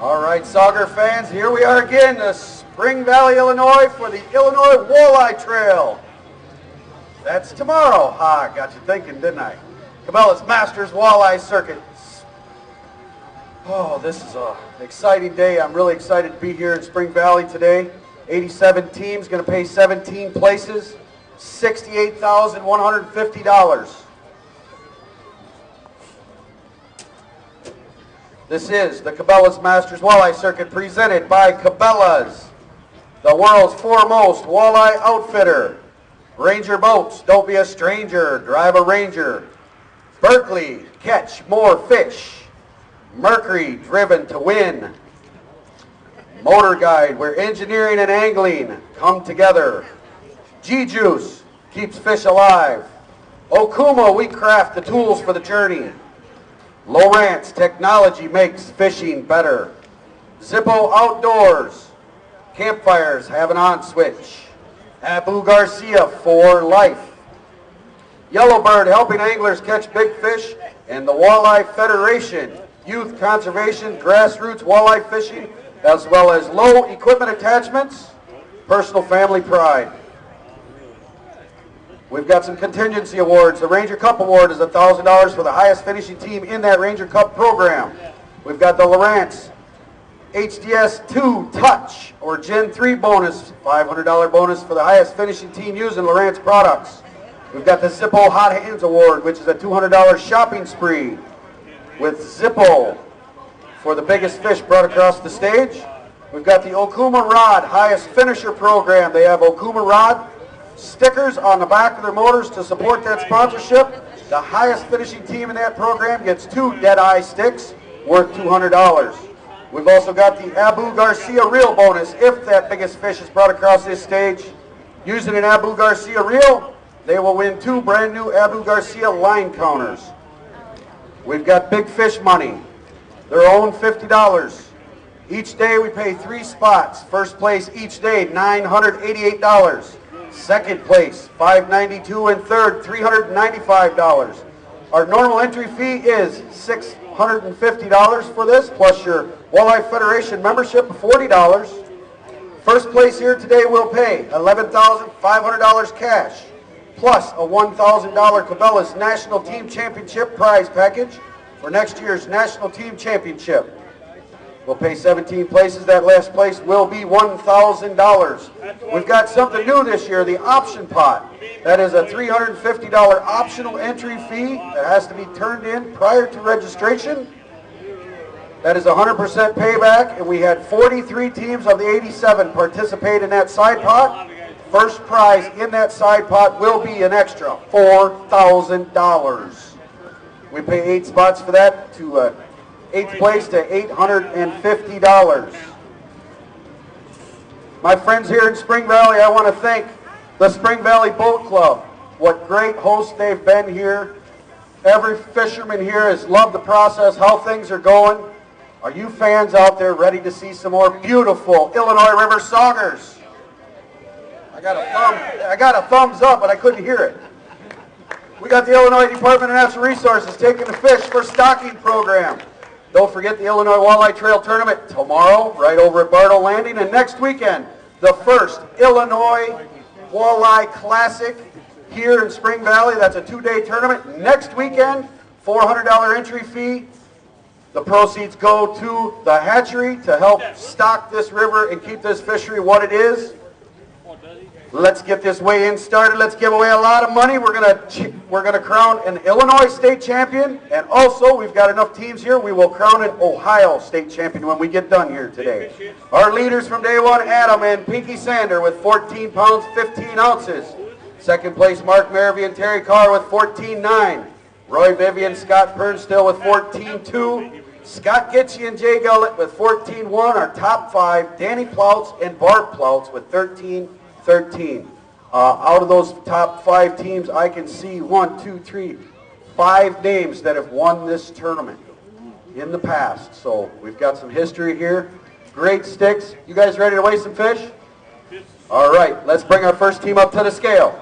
All right, Sauger fans, here we are again, Spring Valley, Illinois, for the Illinois Walleye Trail. That's tomorrow. Got you thinking, didn't I? Cabela's Masters Walleye Circuit. Oh, this is an exciting day. I'm really excited to be here in Spring Valley today. 87 teams, going to pay 17 places, $68,150. This is the Cabela's Masters Walleye Circuit presented by Cabela's, the world's foremost walleye outfitter. Ranger Boats, don't be a stranger, drive a Ranger. Berkeley, catch more fish. Mercury, driven to win. Motor Guide, where engineering and angling come together. G-Juice, keeps fish alive. Okuma, we craft the tools for the journey. Lowrance, technology makes fishing better. Zippo Outdoors, campfires have an on switch. Abu Garcia, for life. Yellowbird, helping anglers catch big fish. And the Walleye Federation, youth conservation, grassroots walleye fishing, as well as low equipment attachments, personal family pride. We've got some contingency awards. The Ranger Cup Award is $1,000 for the highest finishing team in that Ranger Cup program. We've got the Lowrance HDS 2 Touch or Gen 3 bonus, $500 bonus for the highest finishing team using Lowrance products. We've got the Zippo Hot Hands Award, which is a $200 shopping spree with Zippo for the biggest fish brought across the stage. We've got the Okuma Rod highest finisher program. They have Okuma Rod stickers on the back of their motors to support that sponsorship. The highest finishing team in that program gets 2 Deadeye sticks worth $200. We've also got the Abu Garcia reel bonus. If that biggest fish is brought across this stage using an Abu Garcia reel, they will win 2 brand new Abu Garcia line counters. We've got big fish money. Their own $50. Each day we pay 3 spots. First place each day, $988. Second place, $592, and third, $395. Our normal entry fee is $650 for this, plus your Walleye Federation membership of $40. First place here today will pay $11,500 cash, plus a $1,000 Cabela's National Team Championship prize package for next year's National Team Championship. We'll pay 17 places. That last place will be $1,000. We've got something new this year, the option pot. That is a $350 optional entry fee that has to be turned in prior to registration. That is 100% payback, and we had 43 teams of the 87 participate in that side pot. First prize in that side pot will be an extra $4,000. We pay 8 spots for that to 8th place to $850. My friends here in Spring Valley, I want to thank the Spring Valley Boat Club. What great hosts they've been here. Every fisherman here has loved the process, how things are going. Are you fans out there ready to see some more beautiful Illinois River saugers? I got a thumbs up, but I couldn't hear it. We got the Illinois Department of Natural Resources taking the fish for stocking program. Don't forget the Illinois Walleye Trail Tournament tomorrow, right over at Bartle Landing, and next weekend, the first Illinois Walleye Classic here in Spring Valley. That's a 2-day tournament. Next weekend, $400 entry fee. The proceeds go to the hatchery to help stock this river and keep this fishery what it is. Let's get this weigh-in started. Let's give away a lot of money. We're gonna crown an Illinois state champion, and also we've got enough teams here. We will crown an Ohio state champion when we get done here today. Our leaders from day one, Adam and Pinky Sander with 14 pounds 15 ounces. Second place, Mark Mervy and Terry Carr with 14.9. Roy Vivian, Scott Pernstill with 14.2. Scott Gitchie and Jay Gullett with 14.1. Our top 5, Danny Ploutz and Barb Ploutz with 13. Out of those top 5 teams, I can see 5 names that have won this tournament in the past. So we've got some history here. Great sticks. You guys ready to weigh some fish? All right, let's bring our first team up to the scale.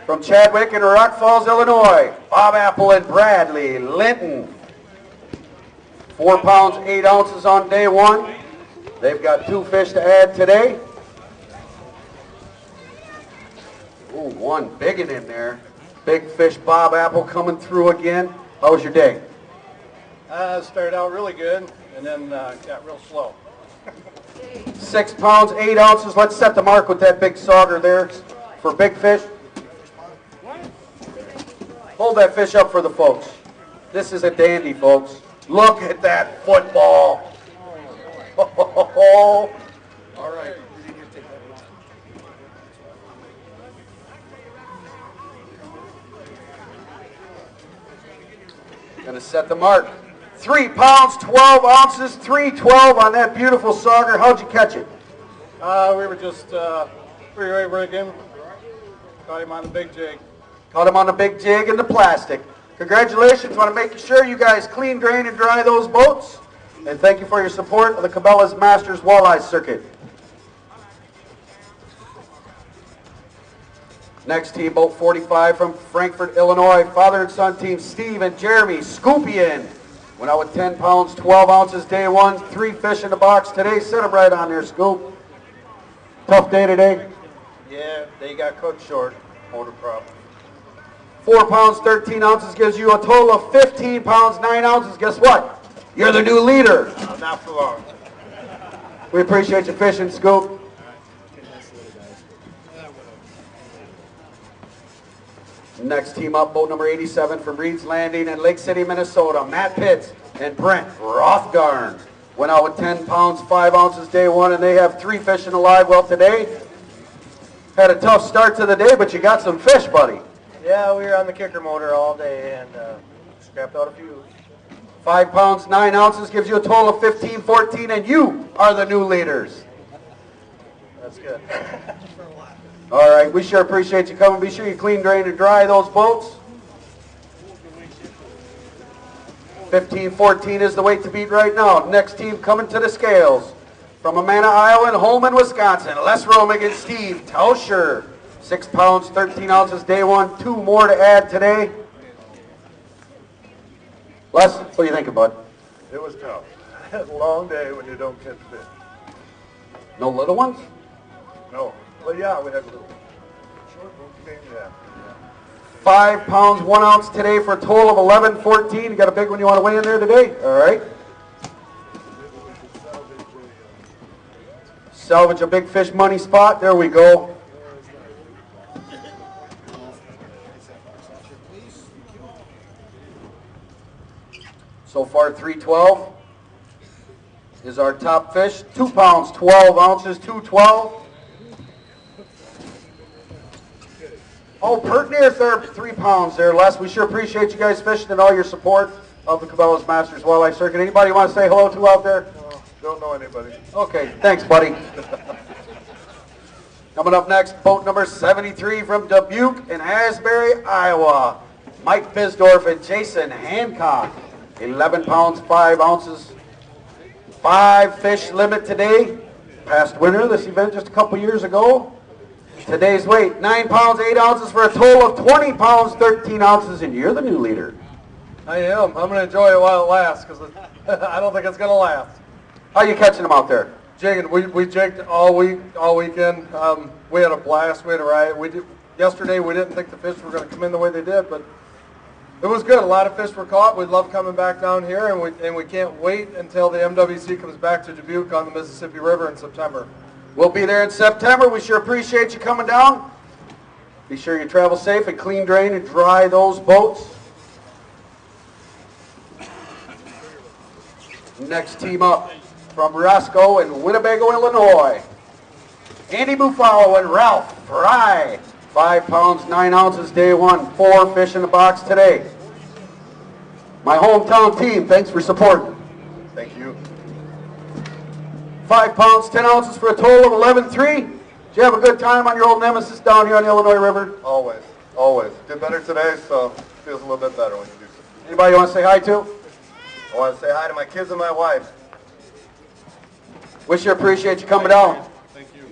From Chadwick and Rock Falls, Illinois, Bob Apple and Bradley Linton. 4 pounds, 8 ounces on day one. They've got 2 fish to add today. Ooh, one big one in there. Big fish Bob Apple coming through again. How was your day? Started out really good and then got real slow. 6 pounds, 8 ounces. Let's set the mark with that big sauger there for big fish. Hold that fish up for the folks. This is a dandy, folks. Look at that football. All right. Gonna set the mark. 3 pounds, 12 ounces, 312 on that beautiful sauger. How'd you catch it? We were just rigging. Caught him on the big jig. Caught him on the big jig in the plastic. Congratulations. Want to make sure you guys clean, drain, and dry those boats. And thank you for your support of the Cabela's Masters Walleye Circuit. Next team, boat 45 from Frankfort, Illinois. Father and son team Steve and Jeremy Scoopian. Went out with 10 pounds, 12 ounces day one. 3 fish in the box today. Set them right on there, Scoop. Tough day today? Yeah, they got cooked short. Motor problem. 4 pounds, 13 ounces gives you a total of 15 pounds, 9 ounces. Guess what? You're the new leader. Not for long. We appreciate your fishing, Scoop. Next team up, boat number 87 from Reed's Landing in Lake City, Minnesota. Matt Pitts and Brent Rothgarn went out with 10 pounds, 5 ounces day one, and they have 3 fish in the live well today. Had a tough start to the day, but you got some fish, buddy. Yeah, we were on the kicker motor all day and scrapped out a few. 5 pounds, 9 ounces gives you a total of 15, 14, and you are the new leaders. That's good. All right, we sure appreciate you coming. Be sure you clean, drain, and dry those boats. 15, 14 is the weight to beat right now. Next team coming to the scales. From Amana, Iowa, and Holman, Wisconsin, Les Romig and Steve Tauscher. 6 pounds, 13 ounces day one. 2 more to add today. Les, what do you think, bud? It was tough. It's a long day when you don't catch fish. No little ones? No. Well, yeah, we had a little short boat game, yeah. 5 pounds, 1 ounce today for a total of 11, 14. You got a big one you want to weigh in there today? All right. Salvage a big fish money spot. There we go. So far, 312 is our top fish. 2 pounds, 12 ounces, 212. Oh, pert near third, 3 pounds there, Les. We sure appreciate you guys fishing and all your support of the Cabela's Masters Walleye Circuit. Anybody want to say hello to out there? No, don't know anybody. Okay, thanks, buddy. Coming up next, boat number 73 from Dubuque in Asbury, Iowa. Mike Bisdorf and Jason Hancock. 11 pounds, 5 ounces. 5 fish limit today. Past winner of this event just a couple years ago. Today's weight, 9 pounds, 8 ounces for a total of 20 pounds, 13 ounces, and you're the new leader. I am. I'm going to enjoy it while it lasts because I don't think it's going to last. How are you catching them out there? Jigging. We jigged all weekend. We had a blast. We had a riot. Yesterday we didn't think the fish were going to come in the way they did, but it was good. A lot of fish were caught. We love coming back down here, and we can't wait until the MWC comes back to Dubuque on the Mississippi River in September. We'll be there in September. We sure appreciate you coming down. Be sure you travel safe and clean, drain, and dry those boats. Next team up from Roscoe in Winnebago, Illinois. Andy Buffalo and Ralph Fry. 5 pounds, 9 ounces, day one. 4 fish in the box today. My hometown team, thanks for supporting. Thank you. 5 pounds, 10 ounces for a total of 11.3. Did you have a good time on your old nemesis down here on the Illinois River? Always, always. Did better today, so feels a little bit better when you do so. Anybody you want to say hi to? I want to say hi to my kids and my wife. We sure appreciate you coming down. Thank you.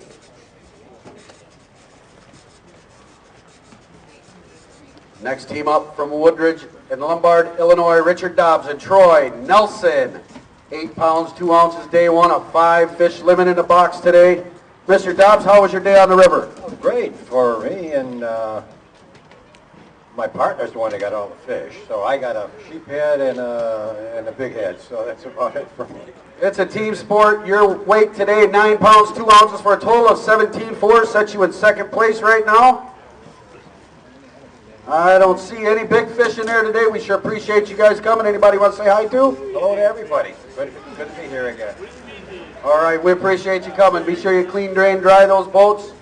Next team up from Woodridge and Lombard, Illinois, Richard Dobbs and Troy Nelson. 8 pounds, 2 ounces, day one, a 5 fish limit in the box today. Mr. Dobbs, how was your day on the river? Great for me, and my partner's the one that got all the fish. So I got a sheephead and a big head, so that's about it for me. It's a team sport. Your weight today, 9 pounds, 2 ounces for a total of 17.4, sets you in second place right now. I don't see any big fish in there today. We sure appreciate you guys coming. Anybody want to say hi to? Hello to everybody. Good to be here again. All right, we appreciate you coming. Be sure you clean, drain, dry those boats.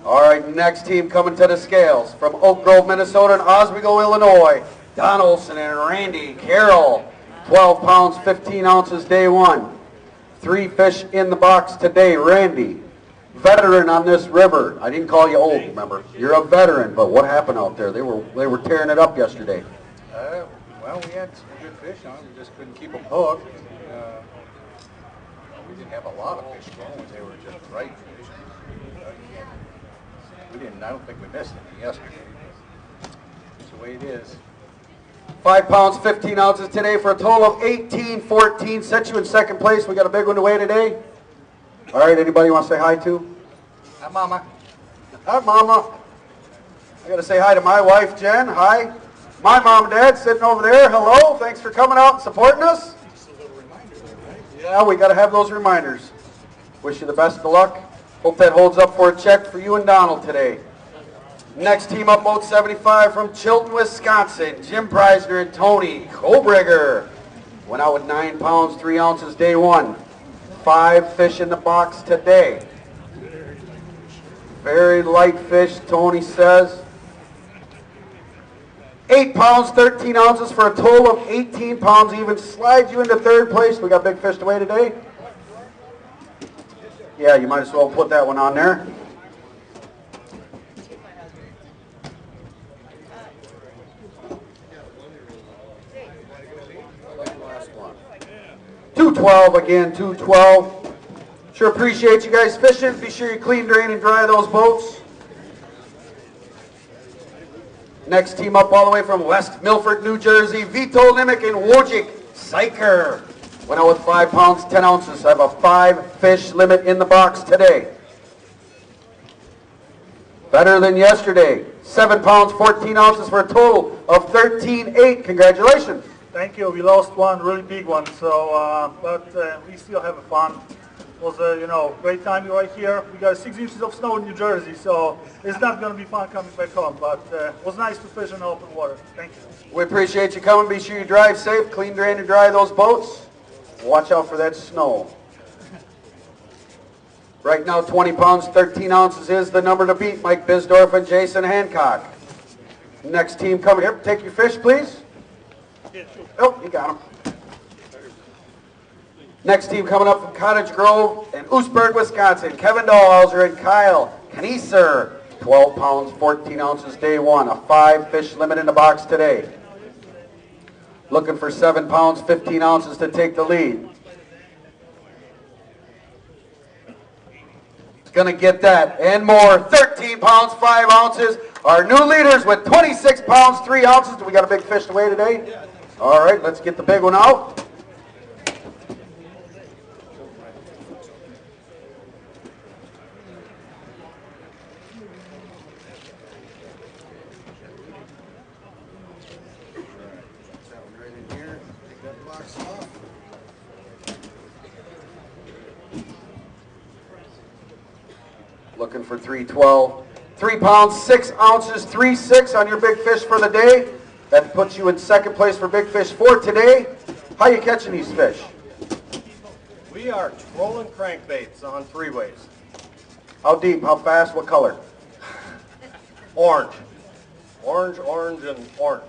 All right, next team coming to the scales from Oak Grove, Minnesota and Oswego, Illinois. Don Olson and Randy Carroll, 12 pounds, 15 ounces, day one. 3 fish in the box today. Randy, veteran on this river. I didn't call you old, remember? You're a veteran, but what happened out there? They were tearing it up yesterday. Well, we had some good fish on. We just couldn't keep them hooked. We didn't have a lot of fish going. They were just right fish. I don't think we missed any yesterday. That's the way it is. 5 pounds, 15 ounces today for a total of 18.14. Set you in second place. We got a big one away today. All right, anybody want to say hi to? Hi, Mama. Hi, Mama. I got to say hi to my wife, Jen. Hi. My mom and dad sitting over there. Hello. Thanks for coming out and supporting us. Yeah, we got to have those reminders. Wish you the best of luck. Hope that holds up for a check for you and Donald today. Next team up, boat 75 from Chilton, Wisconsin. Jim Preisner and Tony Kobrigger. Went out with 9 pounds, 3 ounces, day one. 5 fish in the box today. Very light fish, Tony says. 8 pounds, 13 ounces for a total of 18 pounds. Even slides you into third place. We got big fish to weigh today. Yeah, you might as well put that one on there. $2.12 again, $2.12. Sure appreciate you guys fishing. Be sure you clean, drain, and dry those boats. Next team up all the way from West Milford, New Jersey, Vito Nimick and Wojciech Syker. Went out with 5 pounds, 10 ounces. I have a 5 fish limit in the box today. Better than yesterday. 7 pounds, 14 ounces for a total of 13.8. Congratulations. Thank you. We lost one really big one, so but we still have fun. It was a great time right here. We got 6 inches of snow in New Jersey, so it's not going to be fun coming back home. But it was nice to fish in open water. Thank you. We appreciate you coming. Be sure you drive safe, clean, drain, and dry those boats. Watch out for that snow. Right now, 20 pounds, 13 ounces is the number to beat. Mike Bisdorf and Jason Hancock. Next team coming here. Take your fish, please. Oh, you got them. Next team coming up from Cottage Grove and Oostburg, Wisconsin. Kevin Dahlhauser and Kyle Knieser. 12 pounds, 14 ounces, day one. A 5 fish limit in the box today. Looking for 7 pounds, 15 ounces to take the lead. It's going to get that and more. 13 pounds, 5 ounces. Our new leaders with 26 pounds, 3 ounces. Do we got a big fish to weigh today? All right, let's get the big one out. Looking for 312. 3 pounds, 6 ounces, 3.6 on your big fish for the day. That puts you in second place for big fish for today. How you catching these fish? We are trolling crankbaits on 3-ways. How deep, how fast, what color? Orange. Orange, orange, and orange.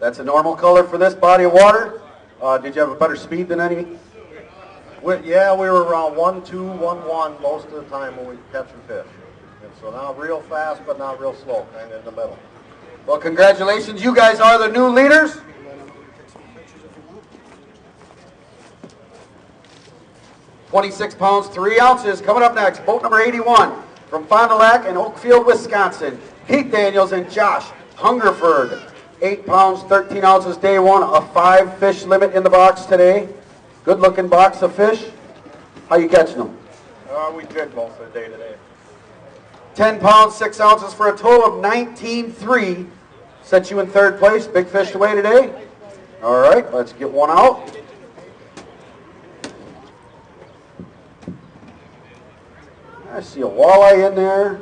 That's a normal color for this body of water. Did you have a better speed than any? We were around 1-2, 1-1 most of the time when we catching fish. And so now real fast, but not real slow, kind of in the middle. Well, congratulations. You guys are the new leaders. £26, 3 ounces. Coming up next, boat number 81 from Fond du Lac and Oakfield, Wisconsin, Keith Daniels and Josh Hungerford. 8 pounds, 13 ounces, day one, a 5 fish limit in the box today. Good looking box of fish. How you catching them? We jig most of the day today. 10 pounds, 6 ounces for a total of 19.3. Set you in third place. Big fish to weigh today. All right, let's get one out. I see a walleye in there.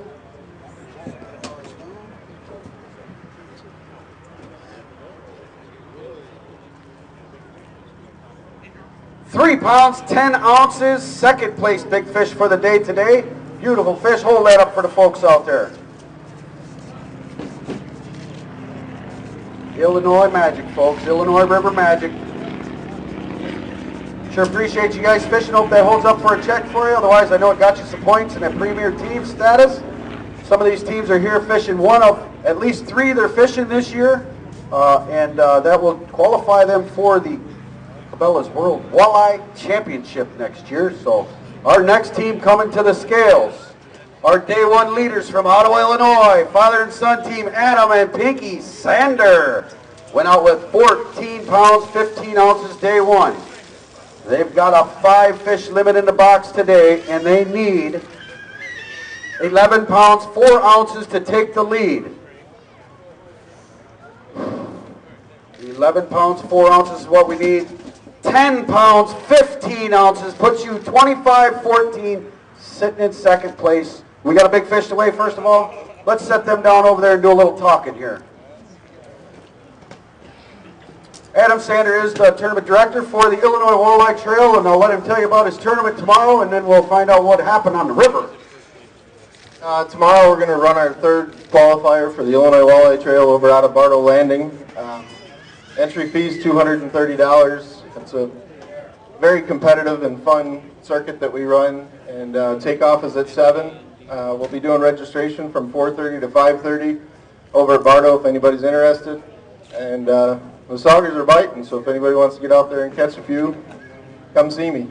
Three pounds, 10 ounces, second place big fish for the day today. Beautiful fish. Hold that up for the folks out there. Illinois magic, folks. Illinois River magic. Sure appreciate you guys fishing. Hope that holds up for a check for you. Otherwise, I know it got you some points in that premier team status. Some of these teams are here fishing one of at least 3 they're fishing this year. And that will qualify them for the Cabela's World Walleye Championship next year. So our next team coming to the scales. Our day one leaders from Ottawa, Illinois, father and son team Adam and Pinky Sander went out with 14 pounds, 15 ounces day one. They've got a 5 fish limit in the box today, and they need 11 pounds, 4 ounces to take the lead. 11 pounds, 4 ounces is what we need. 10 pounds, 15 ounces puts you 25-14, sitting in second place. We got a big fish to weigh, first of all. Let's set them down over there and do a little talking here. Adam Sander is the tournament director for the Illinois Walleye Trail, and I'll let him tell you about his tournament tomorrow, and then we'll find out what happened on the river. Tomorrow we're going to run our third qualifier for the Illinois Walleye Trail over out of Bartow Landing. Entry fees $230. It's a very competitive and fun circuit that we run, and takeoff is at 7. We'll be doing registration from 4:30 to 5:30 over at Bartow if anybody's interested. And the saugers are biting, so if anybody wants to get out there and catch a few, come see me.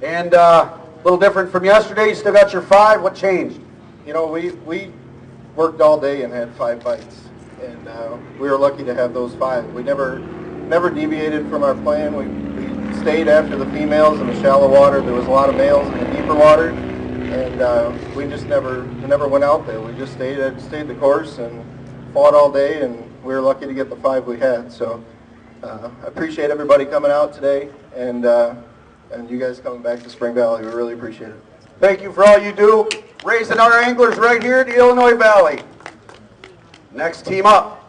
And a little different from yesterday, you still got your 5. What changed? You know, we worked all day and had 5 bites, and we were lucky to have those 5. We never deviated from our plan. We stayed after the females in the shallow water. There was a lot of males in the deeper water, and we just never went out there. We just stayed the course and fought all day, and we were lucky to get the 5 we had. So I appreciate everybody coming out today, and you guys coming back to Spring Valley. We really appreciate it. Thank you for all you do, raising our anglers right here in the Illinois Valley. Next team up,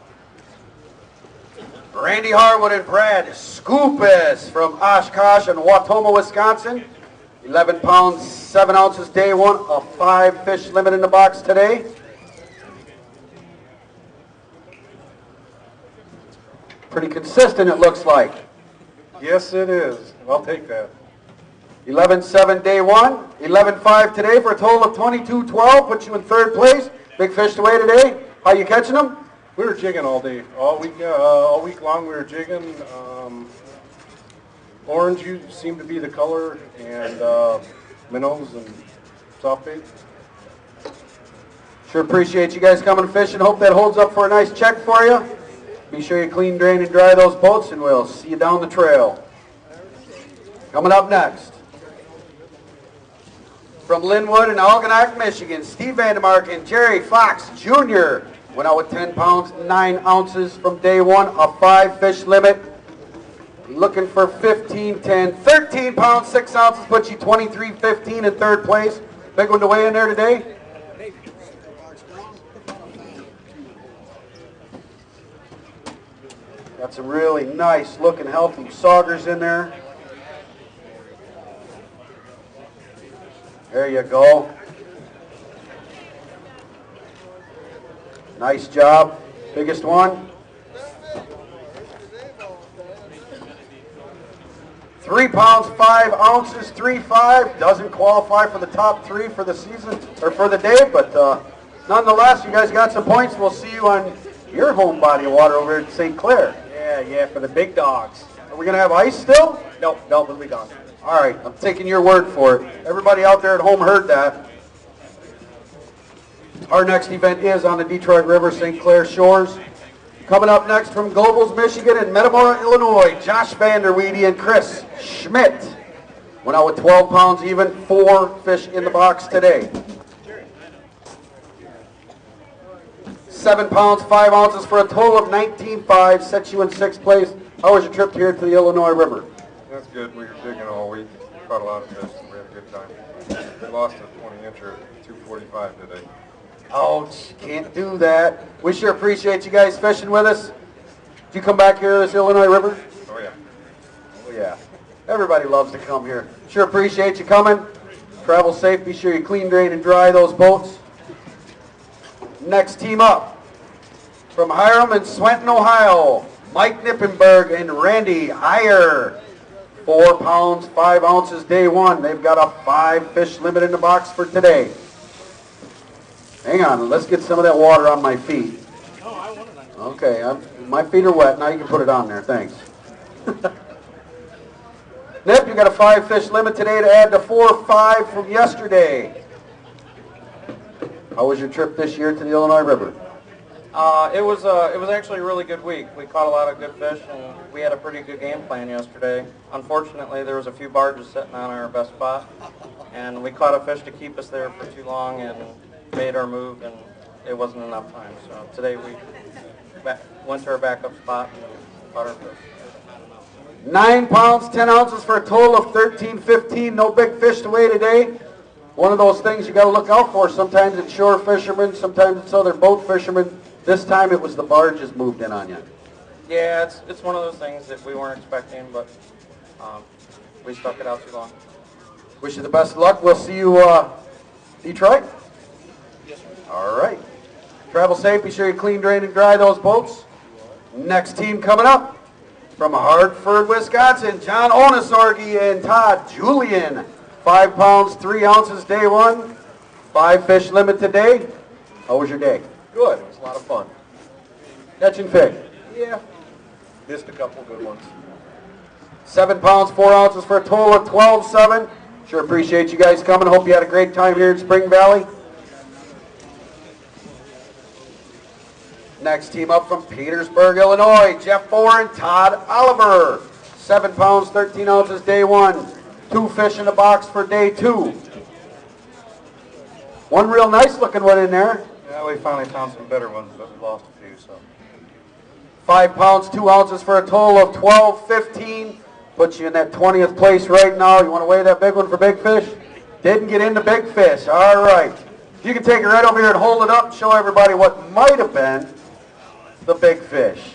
Randy Harwood and Brad Scoopus from Oshkosh and Watoma, Wisconsin. 11 pounds, 7 ounces day one, a 5 fish limit in the box today. Pretty consistent, it looks like. Yes, it is. I'll take that. 11.7 day one, 11.5 today for a total of 22.12. Puts you in third place. Big fish to weigh today. How you catching them? We were jigging all day. All week long we were jigging. Orange seemed to be the color, and minnows and soft bait. Sure appreciate you guys coming fishing. Hope that holds up for a nice check for you. Be sure you clean, drain, and dry those boats, and we'll see you down the trail. Coming up next, from Linwood and Algonac, Michigan, Steve Vandemark and Jerry Fox Jr. went out with 10 pounds, 9 ounces from day one, a 5 fish limit. Looking for 15, 10, 13 pounds, 6 ounces, puts you 23-15 in third place. Big one to weigh in there today. Got some really nice looking healthy saugers in there. There you go. Nice job. Biggest one. 3 pounds, 5 ounces, 3.5. Doesn't qualify for the top 3 for the season, or for the day, but nonetheless, you guys got some points. We'll see you on your home body of water over at St. Clair. Yeah, for the big dogs. Are we going to have ice still? No, we'll be gone. All right, I'm taking your word for it. Everybody out there at home heard that. Our next event is on the Detroit River, St. Clair Shores. Coming up next from Gobles, Michigan and Metamora, Illinois, Josh Vanderweedy and Chris Schmidt. Went out with 12 pounds even, 4 fish in the box today. 7 pounds, 5 ounces for a total of 19.5, sets you in 6th place. How was your trip here to the Illinois River? That's good. We were digging all week. Caught a lot of fish. We had a good time. We lost a 20-incher at 2:45 today. Ouch, can't do that. We sure appreciate you guys fishing with us. Did you come back here to this Illinois River? Oh, yeah. Oh, yeah. Everybody loves to come here. Sure appreciate you coming. Travel safe. Be sure you clean, drain, and dry those boats. Next team up, from Hiram and Swenton, Ohio, Mike Nippenberg and Randy Heyer. 4 pounds, 5 ounces, day 1. They've got a 5 fish limit in the box for today. Hang on, let's get some of that water on my feet. Okay, my feet are wet. Now you can put it on there. Thanks. Nip, you got a 5 fish limit today to add to 4 or 5 from yesterday. How was your trip this year to the Illinois River? It was actually a really good week. We caught a lot of good fish, and we had a pretty good game plan yesterday. Unfortunately, there was a few barges sitting on our best spot, and we caught a fish to keep us there for too long and made our move, and it wasn't enough time. So today we went to our backup spot and caught our fish. 9 pounds, 10 ounces for a total of 13.15. No big fish to weigh today. One of those things you got to look out for. Sometimes it's shore fishermen, sometimes it's other boat fishermen. This time it was the barges moved in on you. Yeah, it's one of those things that we weren't expecting, but we stuck it out too long. Wish you the best of luck. We'll see you Detroit. Yes, sir. All right. Travel safe. Be sure you clean, drain, and dry those boats. Next team coming up from Hartford, Wisconsin, John Onesorgi and Todd Julian. 5 pounds, 3 ounces, day 1. 5 fish limit today. How was your day? Good. It was a lot of fun. Catching fish. Yeah. Missed a couple good ones. 7 pounds, 4 ounces for a total of 12.7. Sure appreciate you guys coming. Hope you had a great time here in Spring Valley. Next team up from Petersburg, Illinois, Jeff Bohr and Todd Oliver. 7 pounds, 13 ounces, day 1. 2 fish in the box for day 2. One real nice looking one in there. Yeah, we finally found some better ones, but we lost a few, so. 5 pounds, 2 ounces for a total of 12.15. Puts you in that 20th place right now. You want to weigh that big one for big fish? Didn't get into big fish. All right. You can take it right over here and hold it up and show everybody what might have been the big fish.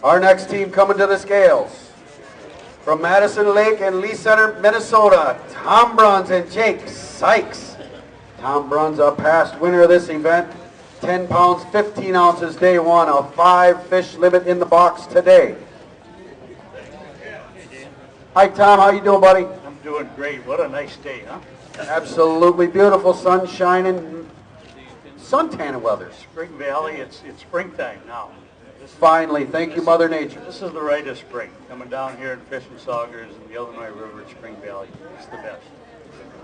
Our next team coming to the scales. From Madison Lake and Lee Center, Minnesota, Tom Bruns and Jake Sykes. Tom Bruns, a past winner of this event. 10 pounds, 15 ounces, day 1. A 5 fish limit in the box today. Hi, Tom. How you doing, buddy? I'm doing great. What a nice day, huh? Absolutely beautiful. Sun shining. Suntan weather. Spring Valley, it's springtime now. Finally. Thank you, Mother Nature. This is the rite of spring. Coming down here and fishing saugers in the Illinois River at Spring Valley. It's the best.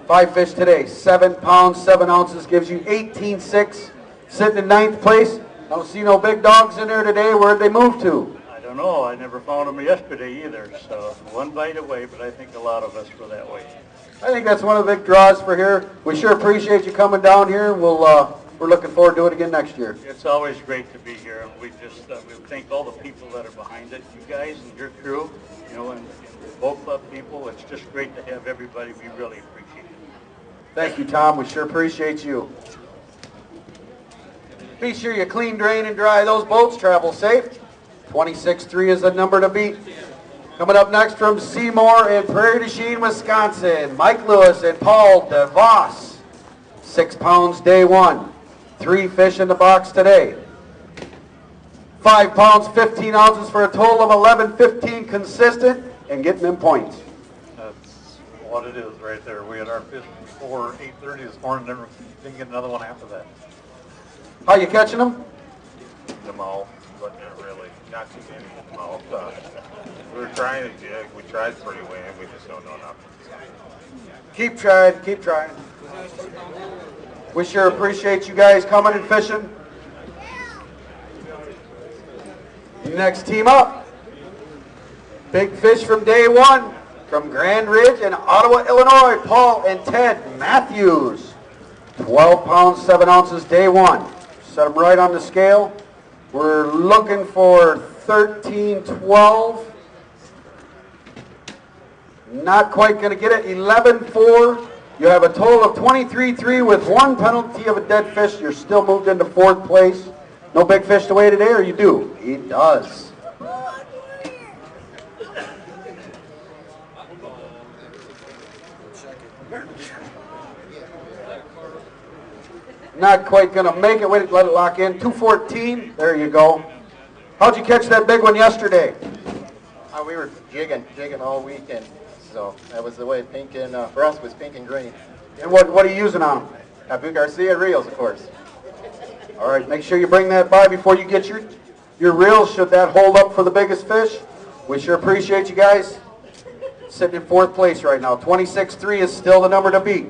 5 fish today. 7 pounds, 7 ounces gives you 18.6. Sitting in 9th place. I don't see no big dogs in there today. Where'd they move to? I don't know. I never found them yesterday either. So one bite away, but I think a lot of us were that way. I think that's one of the big draws for here. We sure appreciate you coming down here. We're looking forward to it again next year. It's always great to be here, and we just we thank all the people that are behind it, you guys and your crew, you know, and the boat club people. It's just great to have everybody. We really appreciate it. Thank you, Tom. We sure appreciate you. Be sure you clean, drain, and dry those boats. Travel safe. 26.3 is the number to beat. Coming up next from Seymour and Prairie du Chien, Wisconsin, Mike Lewis and Paul DeVos. 6 pounds, day 1. 3 fish in the box today. 5 pounds, 15 ounces for a total of 11.15 consistent and getting them points. That's what it is right there. We had our fish before 8:30 this morning, never didn't get another one after that. How you catching them? The mouth, but not really. Not too many in the mouth. We were trying to jig. We tried pretty well. We just don't know enough. Keep trying, keep trying. We sure appreciate you guys coming and fishing. Next team up. Big fish from day one from Grand Ridge and Ottawa, Illinois, Paul and Ted Matthews. 12 pounds, 7 ounces, day one. Set them right on the scale. We're looking for 13-12. Not quite going to get it. 11-4. You have a total of 23-3 with one penalty of a dead fish. You're still moved into 4th place. No big fish to weigh today, or you do? He does. Not quite going to make it. Wait, let it lock in. 214. There you go. How'd you catch that big one yesterday? We were jigging all weekend. So that was the way pink and, for us, was pink and green. And what are you using on them? Abu Garcia reels, of course. All right, make sure you bring that by before you get your reels, should that hold up for the biggest fish. We sure appreciate you guys. Sitting in 4th place right now. 26-3 is still the number to beat.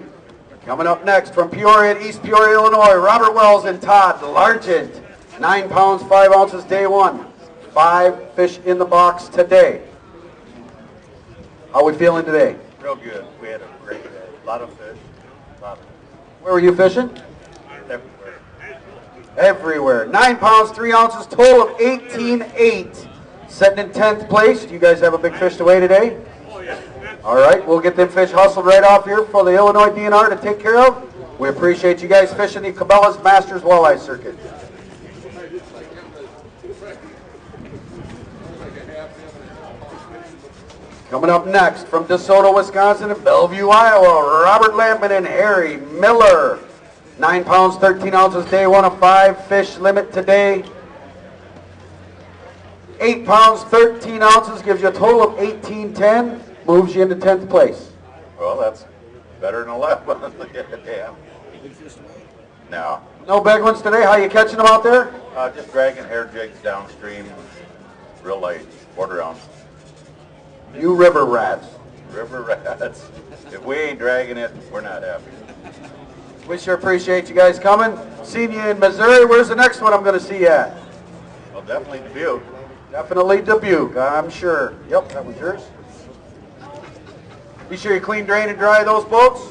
Coming up next from Peoria, East Peoria, Illinois, Robert Wells and Todd Largent. 9 pounds, 5 ounces, day one. 5 fish in the box today. How are we feeling today? Real good. We had a great day. A lot of fish. Where were you fishing? Everywhere. Everywhere. 9 pounds, 3 ounces, total of 18.8. Setting in 10th place. Do you guys have a big fish to weigh today? All right, we'll get them fish hustled right off here for the Illinois DNR to take care of. We appreciate you guys fishing the Cabela's Masters Walleye Circuit. Coming up next from DeSoto, Wisconsin and Bellevue, Iowa, Robert Lampman and Harry Miller. 9 pounds, 13 ounces, day one, a 5 fish limit today. 8 pounds, 13 ounces gives you a total of 18.10, moves you into 10th place. Well, that's better than 11. Yeah. No. No big ones today? How you catching them out there? Just dragging hair jigs downstream, real light, quarter ounce. You river rats. River rats. If we ain't dragging it, we're not happy. We sure appreciate you guys coming. Seeing you in Missouri. Where's the next one I'm going to see you at? Well, definitely Dubuque. Definitely Dubuque, I'm sure. Yep, that was yours. Be sure you clean, drain, and dry those boats.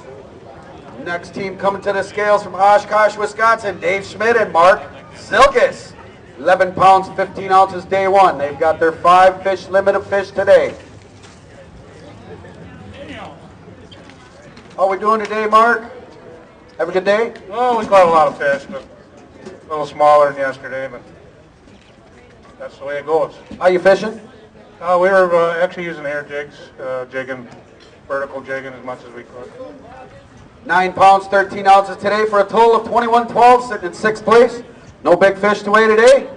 Next team coming to the scales from Oshkosh, Wisconsin, Dave Schmidt and Mark Zilkis. 11 pounds, 15 ounces, day one. They've got their 5 fish limit of fish today. How we doing today, Mark? Have a good day? Well, we caught a lot of fish, but a little smaller than yesterday, but that's the way it goes. How you fishing? We were actually using hair jigs, jigging, vertical jigging as much as we could. 9 pounds, 13 ounces today for a total of 21.12, sitting in 6th place. No big fish to weigh today.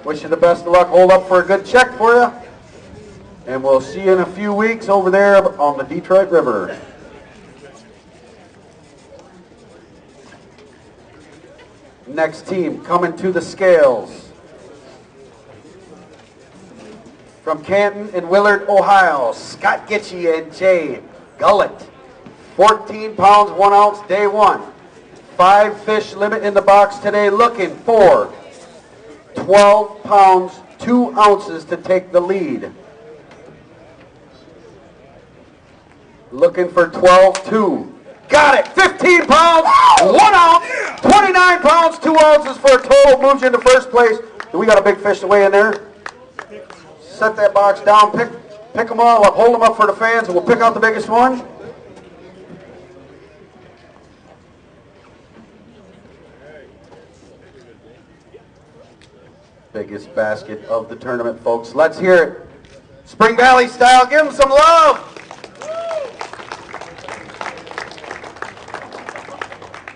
Wish you the best of luck. Hold up for a good check for you. And we'll see you in a few weeks over there on the Detroit River. Next team coming to the scales. From Canton and Willard, Ohio, Scott Gitchie and Jay Gullett. 14 pounds, 1 ounce, day one. 5 fish limit in the box today, looking for 12 pounds, 2 ounces to take the lead. Looking for 12-2. Got it! 15 pounds, 1 ounce, 29 pounds, 2 ounces for a total. Moves you into 1st place. We got a big fish to weigh in there. Set that box down, pick them all up, hold them up for the fans, and we'll pick out the biggest one. Biggest basket of the tournament, folks. Let's hear it. Spring Valley style. Give them some love.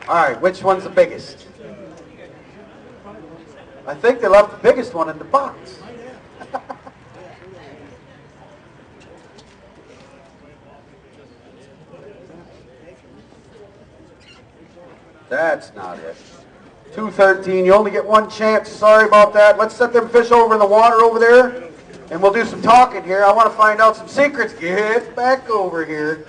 All right, which one's the biggest? I think they left the biggest one in the box. That's not it. 213, you only get one chance. Sorry about that. Let's set them fish over in the water over there, and we'll do some talking here. I want to find out some secrets. Get back over here.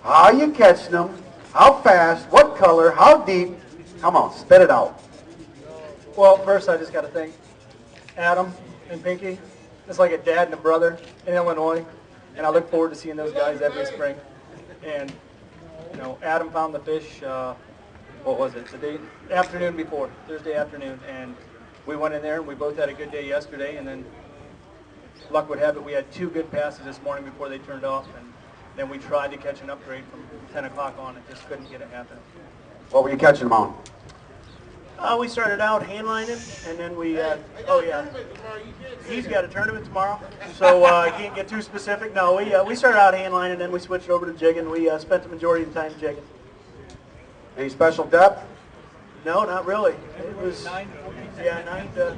How you catching them? How fast? What color? How deep? Come on, spit it out. Well, first I just got to thank Adam and Pinky. It's like a dad and a brother in Illinois, and I look forward to seeing those guys every spring. And you know, Adam found the fish. What was it? The afternoon before, Thursday afternoon, and we went in there and we both had a good day yesterday. And then luck would have it, we had 2 good passes this morning before they turned off, and then we tried to catch an upgrade from 10 o'clock on. It just couldn't get it happen. What were you catching them on? We started out hand lining, and then we, he's got a tournament tomorrow, so I can't get too specific. No, we started out hand lining, and then we switched over to jigging. We spent the majority of the time jigging. Any special depth? No, not really. It was, 9 to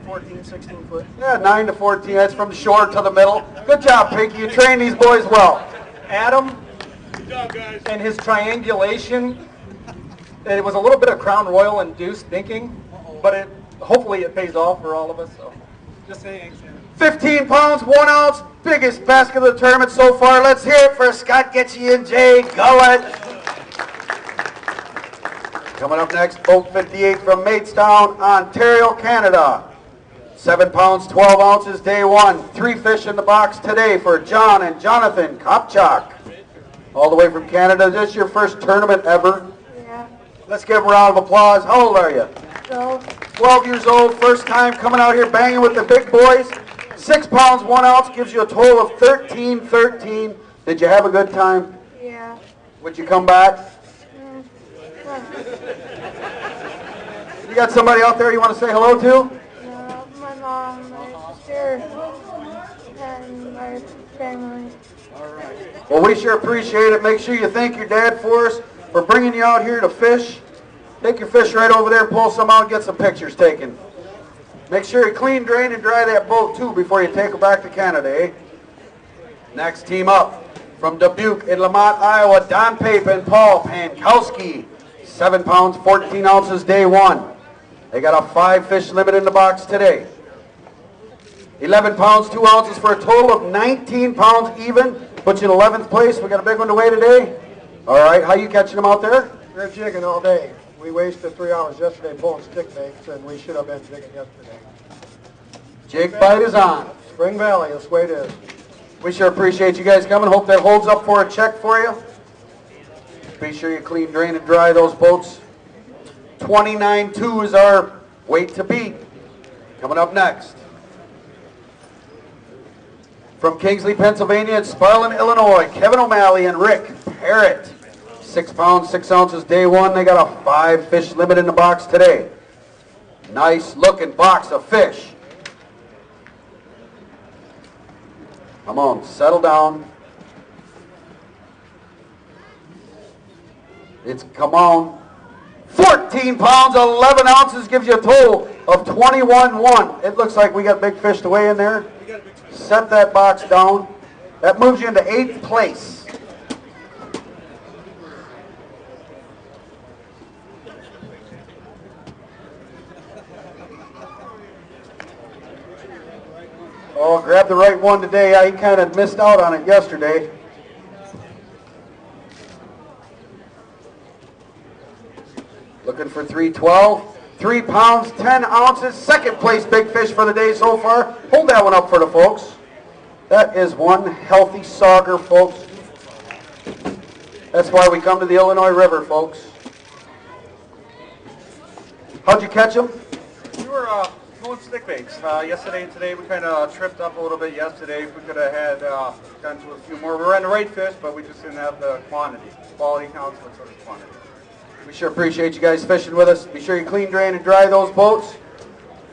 14, 16 foot. Yeah, 9 to 14. That's from the shore to the middle. Good job, Pinky. You trained these boys well. Adam and his triangulation, it was a little bit of Crown Royal induced thinking, but hopefully it pays off for all of us. So just saying. 15 pounds, 1 ounce, biggest basket of the tournament so far. Let's hear it for Scott Getchy and Jay Gullett. Coming up next, boat 58 from Maidstone, Ontario, Canada. 7 pounds, 12 ounces, day 1. 3 fish in the box today for John and Jonathan Kopchak. All the way from Canada. Is this your first tournament ever? Yeah. Let's give them a round of applause. How old are you? 12. 12 years old, first time coming out here banging with the big boys. 6 pounds, 1 ounce gives you a total of 13. Did you have a good time? Yeah. Would you come back? You got somebody out there you want to say hello to? My mom, my sister, and my family. Well, we sure appreciate it. Make sure you thank your dad for us for bringing you out here to fish. Take your fish right over there and pull some out and get some pictures taken. Make sure you clean, drain, and dry that boat too before you take her back to Canada, eh? Next team up from Dubuque in Lamont, Iowa, Don Pape and Paul Pankowski. 7 pounds, 14 ounces, day 1. They got a 5 fish limit in the box today. 11 pounds, 2 ounces for a total of 19 pounds even. Put you in 11th place. We got a big one to weigh today. All right, how you catching them out there? We're jigging all day. We wasted 3 hours yesterday pulling stick baits, and we should have been jigging yesterday. Jig bite is on. Spring Valley, that's the way it is. We sure appreciate you guys coming. Hope that holds up for a check for you. Be sure you clean, drain, and dry those boats. 29.2 is our weight to beat. Coming up next. From Kingsley, Pennsylvania, and Sparlin, Illinois, Kevin O'Malley and Rick Parrott. 6 pounds, 6 ounces, day 1. They got a 5 fish limit in the box today. Nice looking box of fish. Come on, settle down. Come on. 14 pounds, 11 ounces gives you a total of 21.1. It looks like we got big fish to weigh in there. Set that box down. That moves you into 8th place. Oh, grab the right one today. He kind of missed out on it yesterday. Looking for 312. 3 pounds, 10 ounces. 2nd place big fish for the day so far. Hold that one up for the folks. That is one healthy sauger, folks. That's why we come to the Illinois River, folks. How'd you catch them? We were going stick baits. Yesterday and today we kind of tripped up a little bit yesterday. If we could have had gone to a few more. We were on the right fish, but we just didn't have the quantity. Quality counts, but sort of quantity. We sure appreciate you guys fishing with us. Be sure you clean, drain, and dry those boats.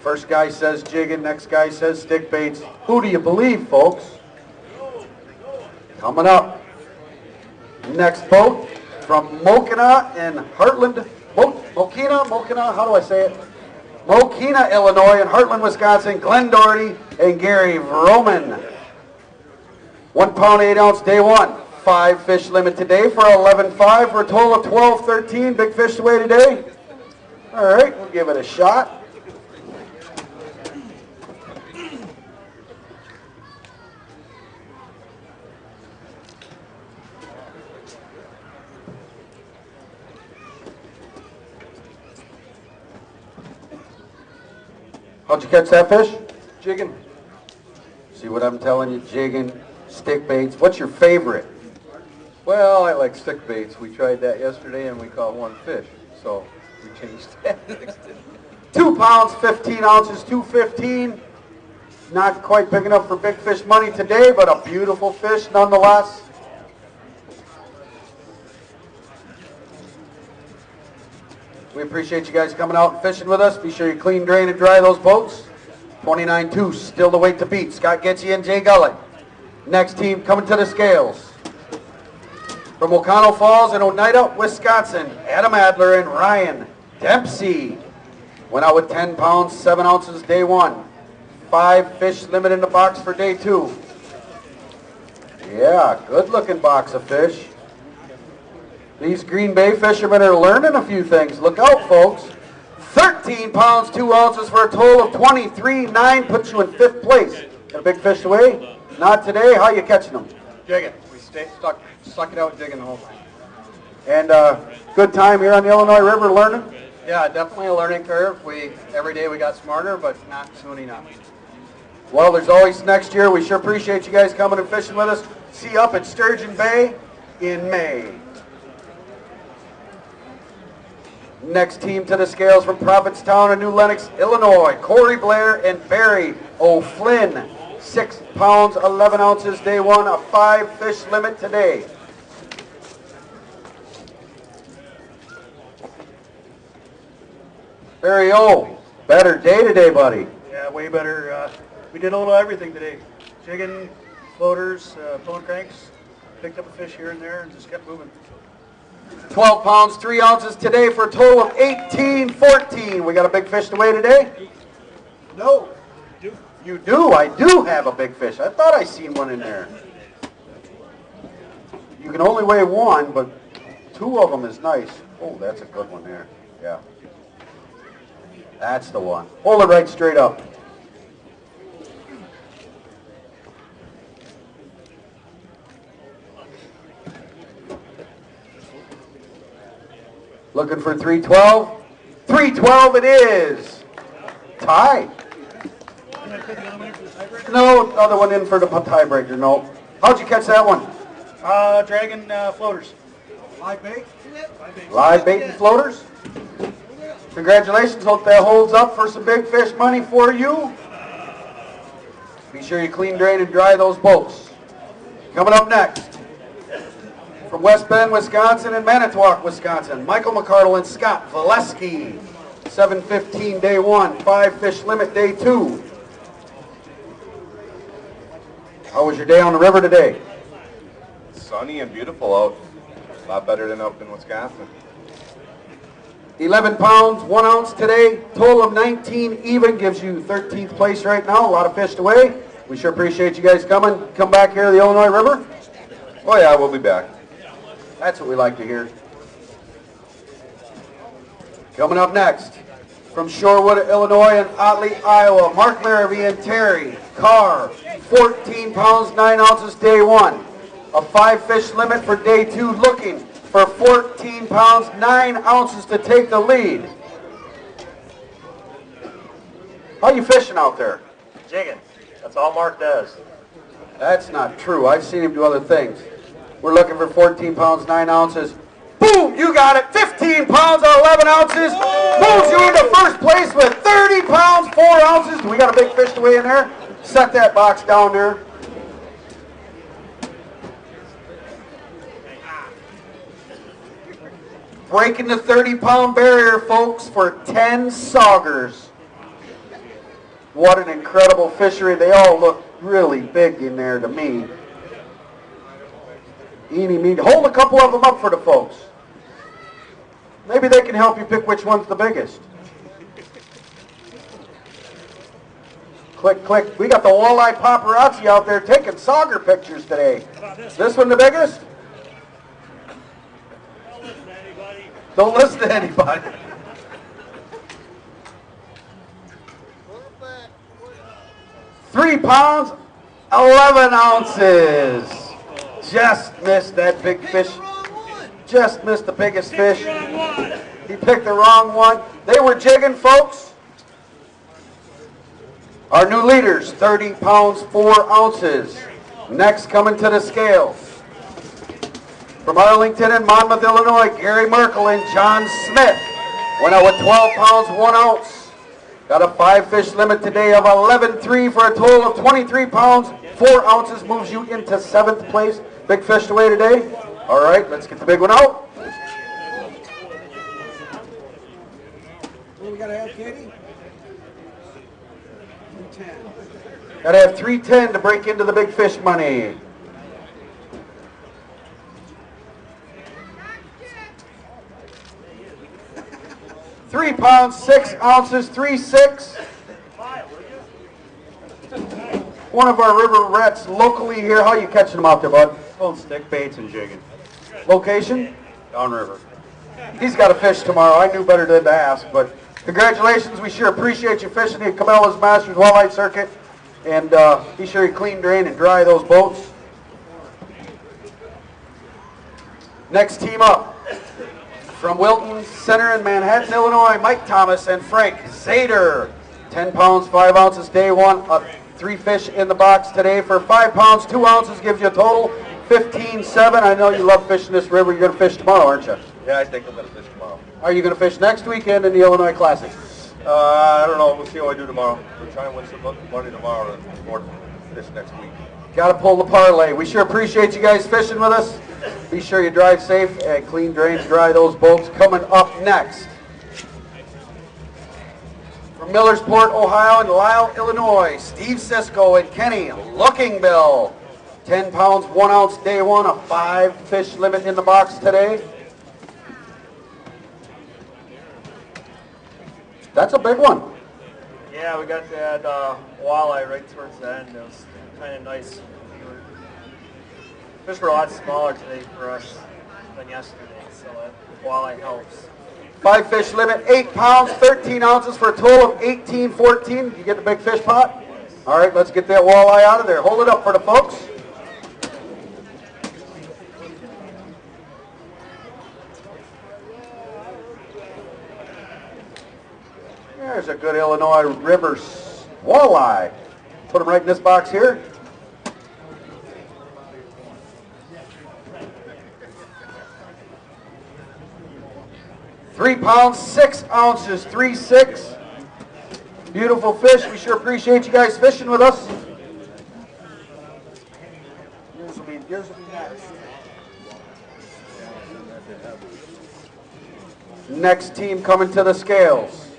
First guy says jigging, next guy says stick baits. Who do you believe, folks? Coming up. Next boat from Mokina in Heartland. Mokina, how do I say it? Mokina, Illinois, and Heartland, Wisconsin, Glenn Doherty and Gary Vroman. 1 pound, 8 ounce, day 1. 5 fish limit today for 11.5 for a total of 12.13. Big fish to weigh today. All right, we'll give it a shot. How'd you catch that fish? Jigging. See what I'm telling you? Jigging, stick baits. What's your favorite? Well, I like stick baits. We tried that yesterday and we caught one fish, so we changed that. 2 pounds, 15 ounces, 215. Not quite big enough for big fish money today, but a beautiful fish nonetheless. We appreciate you guys coming out and fishing with us. Be sure you clean, drain, and dry those boats. 29-2, still the weight to beat. Scott Getzy and Jay Gully. Next team coming to the scales. From Oconto Falls and Oneida, Wisconsin, Adam Adler and Ryan Dempsey. Went out with 10 pounds, 7 ounces day 1. 5 fish limit in the box for day 2. Yeah, good looking box of fish. These Green Bay fishermen are learning a few things. Look out, folks. 13 pounds, 2 ounces for a total of 23.9. Puts you in 5th place. Got a big fish away? Not today. How you catching them? Jigging. We stuck it out jigging the whole time. And good time here on the Illinois River learning? Yeah, definitely a learning curve. Every day we got smarter, but not soon enough. Well, there's always next year. We sure appreciate you guys coming and fishing with us. See you up at Sturgeon Bay in May. Next team to the scales from Provincetown and New Lenox, Illinois. Corey Blair and Barry O'Flynn. 6 pounds, 11 ounces day 1. A 5 fish limit today. Barry O, better day today, buddy. Yeah, way better. We did a little everything today. Jigging, floaters, pulling cranks. Picked up a fish here and there and just kept moving. 12 pounds, 3 ounces today for a total of 18-14. We got a big fish to weigh today? No. You do? I do have a big fish. I thought I seen one in there. You can only weigh 1, but 2 of them is nice. Oh, that's a good one there. Yeah. That's the one. Hold it right straight up. Looking for 312. 312 it is. Tie. No, other one in for the tiebreaker. No. How'd you catch that one? Dragging floaters. Live bait? Live bait and floaters? Congratulations. Hope that holds up for some big fish money for you. Be sure you clean, drain, and dry those boats. Coming up next, from West Bend, Wisconsin and Manitowoc, Wisconsin, Michael McCardle and Scott Valesky. 7:15 day 1, 5 fish limit day 2. How was your day on the river today? Sunny and beautiful out. A lot better than up in Wisconsin. 11 pounds, 1 ounce today. Total of 19 even gives you 13th place right now. A lot of fish to weigh. We sure appreciate you guys coming. Come back here to the Illinois River. Oh yeah, we'll be back. That's what we like to hear. Coming up next, from Shorewood, Illinois and Otley, Iowa, Mark Larrabee and Terry Carr. 14 pounds, 9 ounces day 1. A 5 fish limit for day 2, looking for 14 pounds, 9 ounces to take the lead. How you fishing out there? Jigging. That's all Mark does. That's not true. I've seen him do other things. We're looking for 14 pounds, 9 ounces. Boom! You got it. 15 pounds, 11 ounces. Moves you into first place with 30 pounds, 4 ounces. We got a big fish to weigh in there. Set that box down there. Breaking the 30-pound barrier, folks, for 10 saugers. What an incredible fishery. They all look really big in there to me. Eeny, meeny. Hold a couple of them up for the folks. Maybe they can help you pick which one's the biggest. Click, click. We got the walleye paparazzi out there taking sauger pictures today. This one the biggest? Don't listen to anybody. Three pounds, 11 ounces. Just missed that big fish. Just missed the biggest fish. He picked the wrong one. They were jigging, folks. Our new leaders, 30 pounds, 4 ounces. Next coming to the scales. From Arlington and Monmouth, Illinois, Gary Merkel and John Smith went out with 12 pounds, 1 ounce. Got a 5-fish limit today of 11.3 for a total of 23 pounds, 4 ounces. Moves you into 7th place. Big fish away today. All right, let's get the big one out. What do we got to have, Katie? 310. Got to have 310 to break into the big fish money. £3 pounds, 6 ounces, 3.6. One of our river rats locally here. How you catching them out there, bud? Phone stick baits and jigging. Location? Downriver. He's got a fish tomorrow. I knew better than to ask, but congratulations. We sure appreciate you fishing the Cabela's Masters Walleye Circuit. And be sure you clean, drain, and dry those boats. Next team up. From Wilton Center in Manhattan, Illinois, Mike Thomas and Frank Zader. 10 pounds, 5 ounces, day one. 3 fish in the box today for 5 pounds, 2 ounces. Gives you a total 15.7. I know you love fishing this river. You're going to fish tomorrow, aren't you? Yeah, I think I'm going to fish tomorrow. Are you going to fish next weekend in the Illinois Classic? I don't know. We'll see how I do tomorrow. We'll try and win some money tomorrow and afford fish next week. Got to pull the parlay. We sure appreciate you guys fishing with us. Be sure you drive safe and clean, drain, dry those boats. Coming up next, from Millersport, Ohio and Lisle, Illinois, Steve Sisko and Kenny Lookingbill. 10 pounds, 1 ounce, day one. A 5-fish limit in the box today. That's a big one. Yeah, we got that walleye right towards the end. It was kind of nice. Fish were a lot smaller today for us than yesterday, so that walleye helps. 5-fish limit, 8 pounds, 13 ounces for a total of 18.14. You get the big fish pot? All right, let's get that walleye out of there. Hold it up for the folks. There's a good Illinois River walleye. Put them right in this box here. £3 6 ounces, 3.6. Beautiful fish. We sure appreciate you guys fishing with us. Yours will be next. Next team coming to the scales.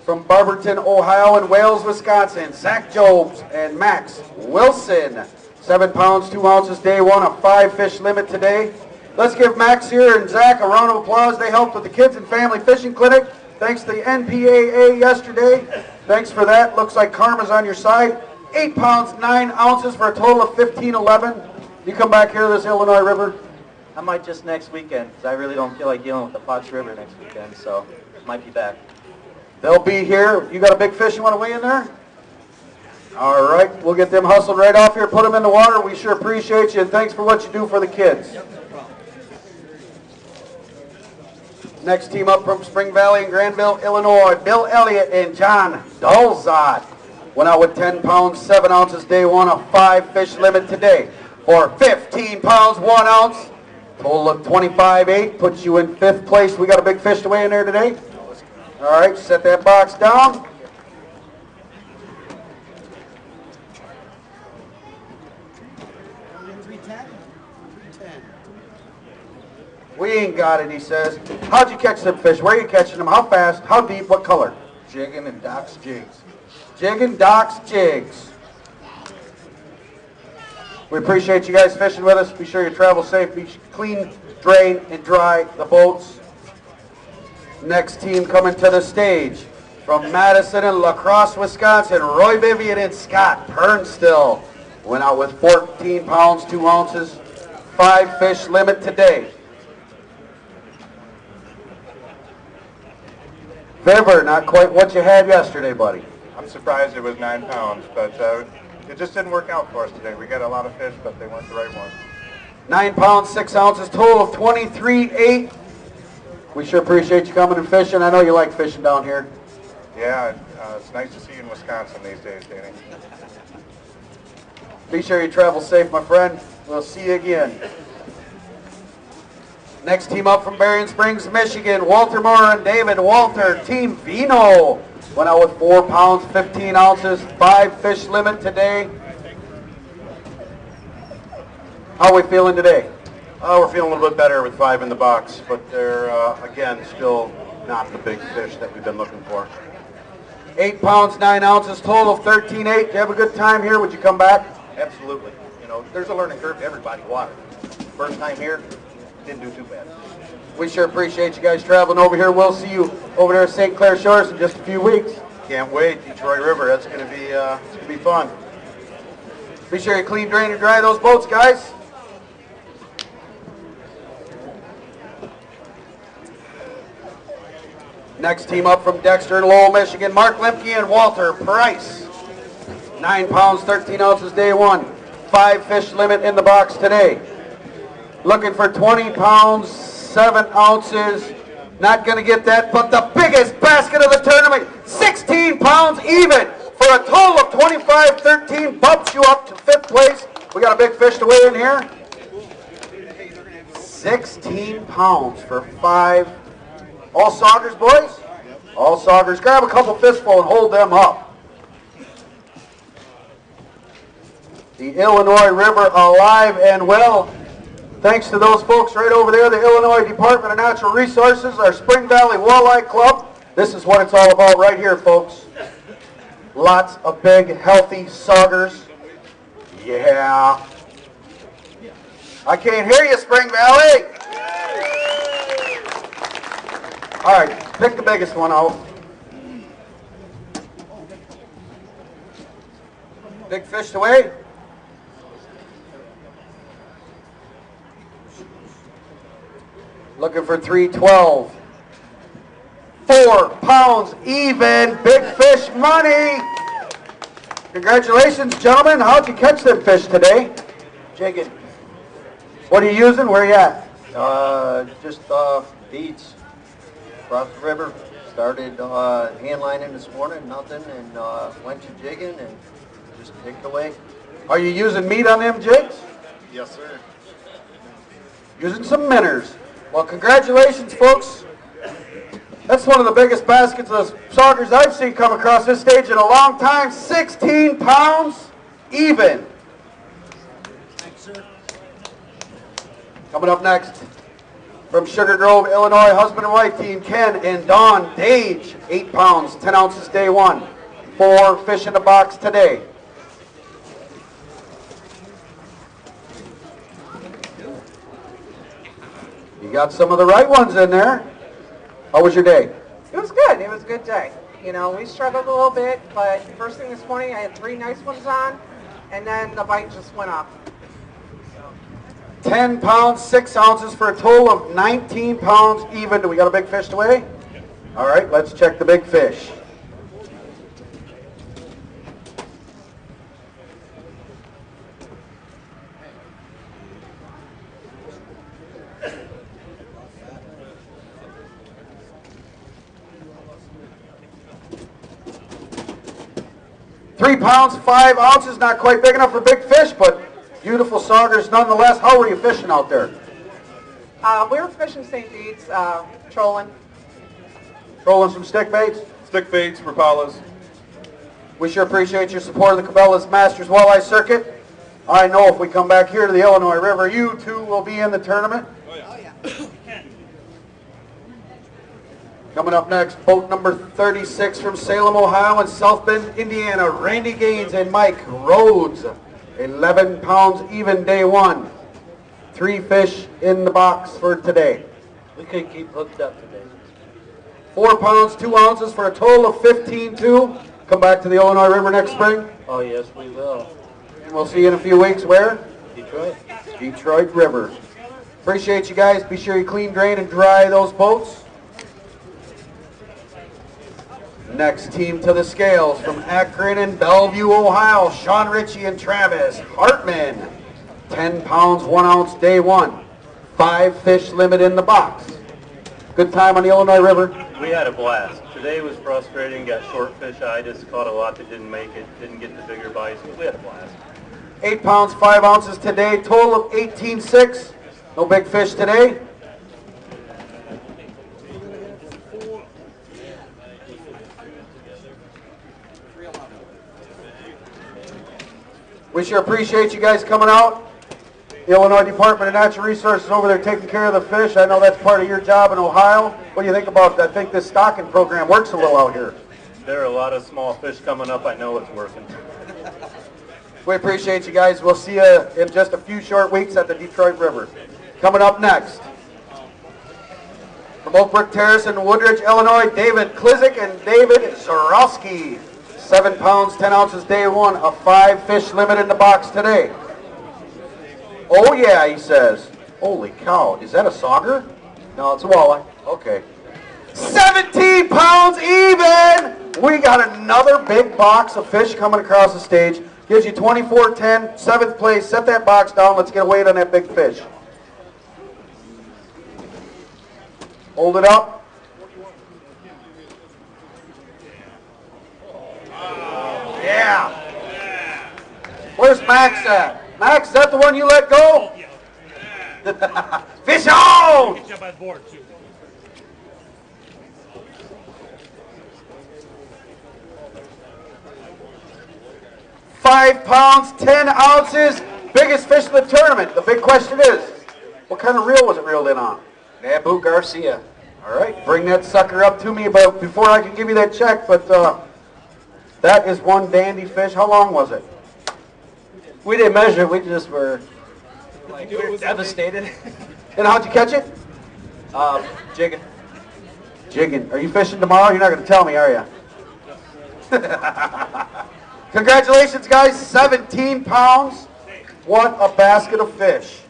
From Barberton, Ohio and Wales, Wisconsin, Zach Jobs and Max Wilson. 7 pounds, 2 ounces, day one. A 5-fish limit today. Let's give Max here and Zach a round of applause. They helped with the Kids and Family Fishing Clinic. Thanks to the NPAA yesterday. Thanks for that. Looks like karma's on your side. 8 pounds, 9 ounces for a total of 15.11. You come back here to this Illinois River? I might just next weekend, because I really don't feel like dealing with the Fox River next weekend, so might be back. They'll be here. You got a big fish you want to weigh in there? All right. We'll get them hustled right off here. Put them in the water. We sure appreciate you, and thanks for what you do for the kids. Next team up from Spring Valley and Granville, Illinois, Bill Elliott and John Dolzot. Went out with 10 pounds, 7 ounces, day one. A 5-fish limit today for 15 pounds, 1 ounce. Total of 25.8. Puts you in 5th place. We got a big fish to weigh in there today. All right, set that box down. We ain't got it, he says. How'd you catch them fish? Where are you catching them? How fast? How deep? What color? Jigging and docks jigs. Jigging, docks, jigs. We appreciate you guys fishing with us. Be sure you travel safe. Be clean, drain, and dry the boats. Next team coming to the stage. From Madison and La Crosse, Wisconsin, Roy Vivian and Scott Pernstill. Went out with 14 pounds, 2 ounces. 5-fish limit today. Viver, not quite what you had yesterday, buddy. I'm surprised it was 9 pounds, but it just didn't work out for us today. We got a lot of fish, but they weren't the right ones. 9 pounds, 6 ounces, total of 23.8. We sure appreciate you coming and fishing. I know you like fishing down here. Yeah, It's nice to see you in Wisconsin these days, Danny. Be sure you travel safe, my friend. We'll see you again. Next team up from Berrien Springs, Michigan, Walter Moore and David Walter. Team Vino went out with 4 pounds, 15 ounces, 5 fish limit today. How are we feeling today? We're feeling a little bit better with 5 in the box, but they're, again, still not the big fish that we've been looking for. 8 pounds, 9 ounces, total of 13.8. Did you have a good time here? Would you come back? Absolutely. You know, there's a learning curve to everybody water. First time here, didn't do too bad. We sure appreciate you guys traveling over here. We'll see you over there at St. Clair Shores in just a few weeks. Can't wait. Detroit River, that's going to be, it's going to be fun. Be sure you clean, drain, and dry those boats, guys. Next team up from Dexter and Lowell, Michigan, Mark Lemke and Walter Price. 9 pounds, 13 ounces, day 1. 5 fish limit in the box today. Looking for 20 pounds, 7 ounces. Not going to get that, but the biggest basket of the tournament, 16 pounds even, for a total of 25-13, bumps you up to 5th place. We got a big fish to weigh in here. 16 pounds for 5. All saugers, boys? All saugers. Grab a couple fistful and hold them up. The Illinois River alive and well. Thanks to those folks right over there, the Illinois Department of Natural Resources, our Spring Valley Walleye Club. This is what it's all about right here, folks. Lots of big, healthy saugers. Yeah. I can't hear you, Spring Valley. All right, pick the biggest one out. Big fish to weigh. Looking for 312. 4 pounds even. Big fish money. Congratulations, gentlemen. How'd you catch them fish today? Jigging. What are you using? Where are you at? Just beads across the river. Started hand lining this morning, nothing, and went to jigging and just picked away. Are you using meat on them jigs? Yes, sir. Using some minnows. Well, congratulations, folks. That's one of the biggest baskets of saugers I've seen come across this stage in a long time. 16 pounds even. Thanks, sir. Coming up next, from Sugar Grove, Illinois, husband and wife team, Ken and Dawn Dage. 8 pounds, 10 ounces, day 1. 4 fish in the box today. You got some of the right ones in there. How was your day? It was good. It was a good day. You know, we struggled a little bit, but first thing this morning I had 3 nice ones on, and then the bite just went up. 10 pounds, 6 ounces for a total of 19 pounds even. Do we got a big fish to weigh? All right, let's check the big fish. Three pounds, 5 ounces, not quite big enough for big fish, but beautiful saugers nonetheless. How were you fishing out there? We were fishing St. Bede's, trolling. Trolling some stick baits? Stick baits, Rapalas. We sure appreciate your support of the Cabela's Masters Walleye Circuit. I know if we come back here to the Illinois River, you too will be in the tournament. Oh, yeah. Coming up next, boat number 36 from Salem, Ohio and South Bend, Indiana, Randy Gaines and Mike Rhodes. 11 pounds even, day 1. 3 fish in the box for today. We could keep hooked up today. 4 pounds, 2 ounces for a total of 15.2. Come back to the Illinois River next spring. Oh, yes, we will. And we'll see you in a few weeks. Where? Detroit. Detroit River. Appreciate you guys. Be sure you clean, drain, and dry those boats. Next team to the scales from Akron and Bellevue, Ohio, Sean Ritchie and Travis Hartman. 10 pounds, 1 ounce, day 1. 5 fish limit in the box. Good time on the Illinois River. We had a blast. Today was frustrating, got short fish. I just caught a lot that didn't make it, didn't get the bigger bites, but we had a blast. 8 pounds, 5 ounces today, total of 18.6. No big fish today. We sure appreciate you guys coming out. The Illinois Department of Natural Resources over there taking care of the fish. I know that's part of your job in Ohio. What do you think about that? I think this stocking program works a little out here. There are a lot of small fish coming up. I know it's working. We appreciate you guys. We'll see you in just a few short weeks at the Detroit River. Coming up next, from Oak Brook Terrace in Woodridge, Illinois, David Klizik and David Zorowski. 7 pounds, 10 ounces, day one. A 5 fish limit in the box today. Oh yeah, he says. Holy cow, is that a sauger? No, it's a walleye. Okay. 17 pounds even! We got another big box of fish coming across the stage. Gives you 24.10, 7th place. Set that box down. Let's get a weight on that big fish. Hold it up. Yeah. Where's Max at? Max, is that the one you let go? Fish on! 5 pounds, 10 ounces, biggest fish of the tournament. The big question is, what kind of reel was it reeled in on? Nabu Garcia. All right, bring that sucker up to me before I can give you that check, but that is one dandy fish. How long was it? We didn't measure it, we just were like devastated. And how'd you catch it? Jigging. Jigging. Are you fishing tomorrow? You're not going to tell me, are you? Congratulations, guys. 17 pounds. What a basket of fish.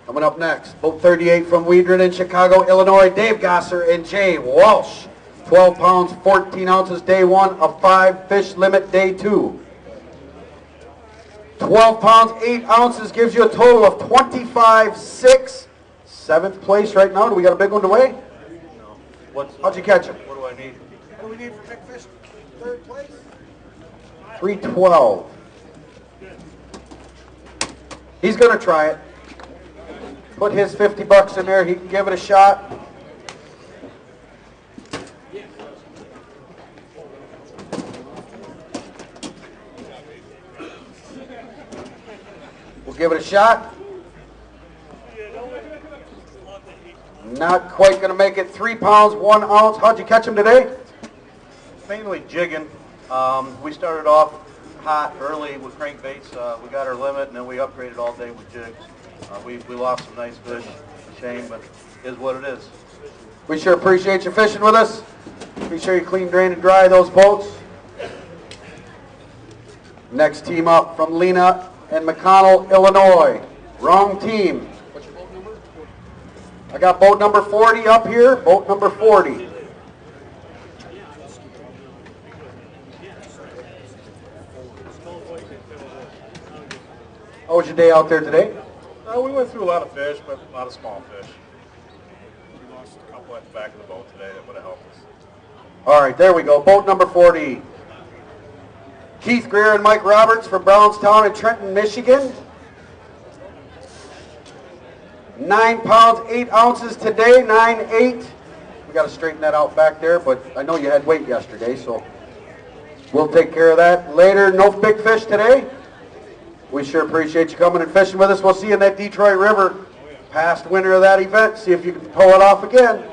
Coming up next, boat 38 from Weedron in Chicago, Illinois, Dave Gosser and Jay Walsh. 12 pounds, 14 ounces, day one, a 5 fish limit, day two. 12 pounds, 8 ounces gives you a total of 25.6. 7th place right now. Do we got a big one to weigh? No. How'd you catch him? What do I need? What do we need for big fish? 3rd place? 312. He's going to try it. Put his 50 bucks in there. He can give it a shot. We'll give it a shot. Not quite going to make it. 3 pounds, 1 ounce. How'd you catch him today? Mainly jigging. We started off hot early with crankbaits. We got our limit, and then we upgraded all day with jigs. We lost some nice fish. Shame, but it is what it is. We sure appreciate you fishing with us. Be sure you clean, drain, and dry those boats. Next team up from Lena and McConnell, Illinois. Wrong team. What's your boat number? I got boat number 40 up here. Boat number 40. How was your day out there today? We went through a lot of fish, but a lot of small fish. We lost a couple at the back of the boat today that would have helped us. All right, there we go. Boat number 40. Keith Greer and Mike Roberts from Brownstown and Trenton, Michigan. 9 pounds, 8 ounces today, 9.8. We got to straighten that out back there, but I know you had weight yesterday, so we'll take care of that later. No big fish today. We sure appreciate you coming and fishing with us. We'll see you in that Detroit River, past winner of that event. See if you can pull it off again.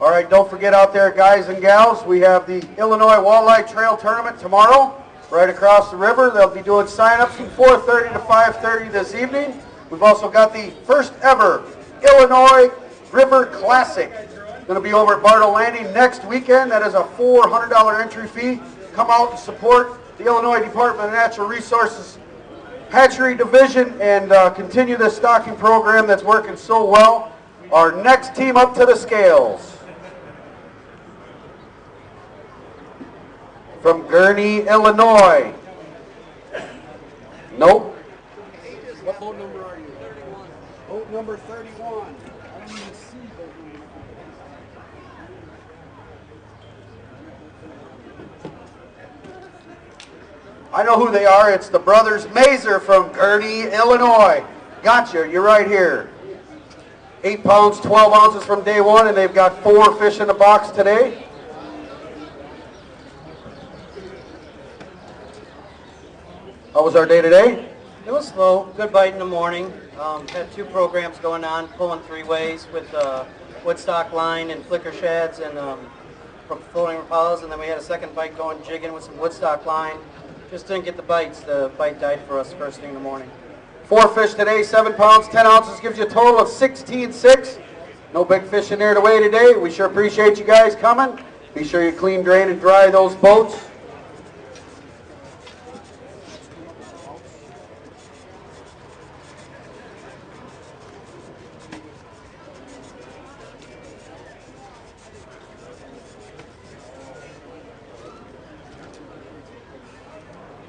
All right, don't forget out there, guys and gals, we have the Illinois Walleye Trail Tournament tomorrow, right across the river. They'll be doing sign-ups from 4:30 to 5:30 this evening. We've also got the first ever Illinois River Classic. Going to be over at Bartle Landing next weekend. That is a $400 entry fee. Come out and support the Illinois Department of Natural Resources Hatchery Division and continue this stocking program that's working so well. our next team up to the scales. From Gurnee, Illinois. Nope. What boat number are you? 31. Boat number 31. I don't even see boat number. I know who they are. It's the brothers Mazer from Gurnee, Illinois. Gotcha. You're right here. 8 pounds, 12 ounces from day one, and they've got 4 fish in the box today. How was our day today? It was slow. Good bite in the morning. Had 2 programs going on, pulling 3 ways with Woodstock line and flicker shads and from floating rapalas, and then we had a second bite going jigging with some Woodstock line. Just didn't get the bites. The bite died for us first thing in the morning. 4 fish today, 7 pounds, 10 ounces, gives you a total of 16.6. No big fish in there to weigh today. We sure appreciate you guys coming. Be sure you clean, drain, and dry those boats.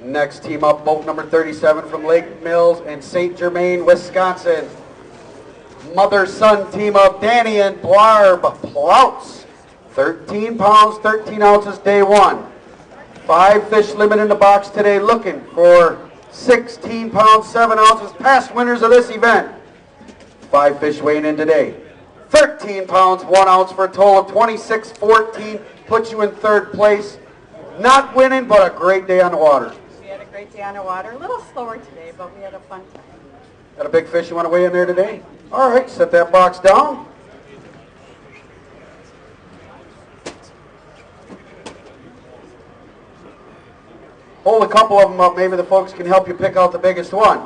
Next team up, boat number 37 from Lake Mills and St. Germain, Wisconsin. Mother-son team up, Danny and Blarb Plouts. 13 pounds, 13 ounces, day one. 5 fish limit in the box today, looking for 16 pounds, 7 ounces, past winners of this event. 5 fish weighing in today. 13 pounds, 1 ounce for a total of 26.14, puts you in 3rd place. Not winning, but a great day on the water. Great day on the water. A little slower today, but we had a fun time. Got a big fish you want to weigh in there today? All right, set that box down. Hold a couple of them up. Maybe the folks can help you pick out the biggest one.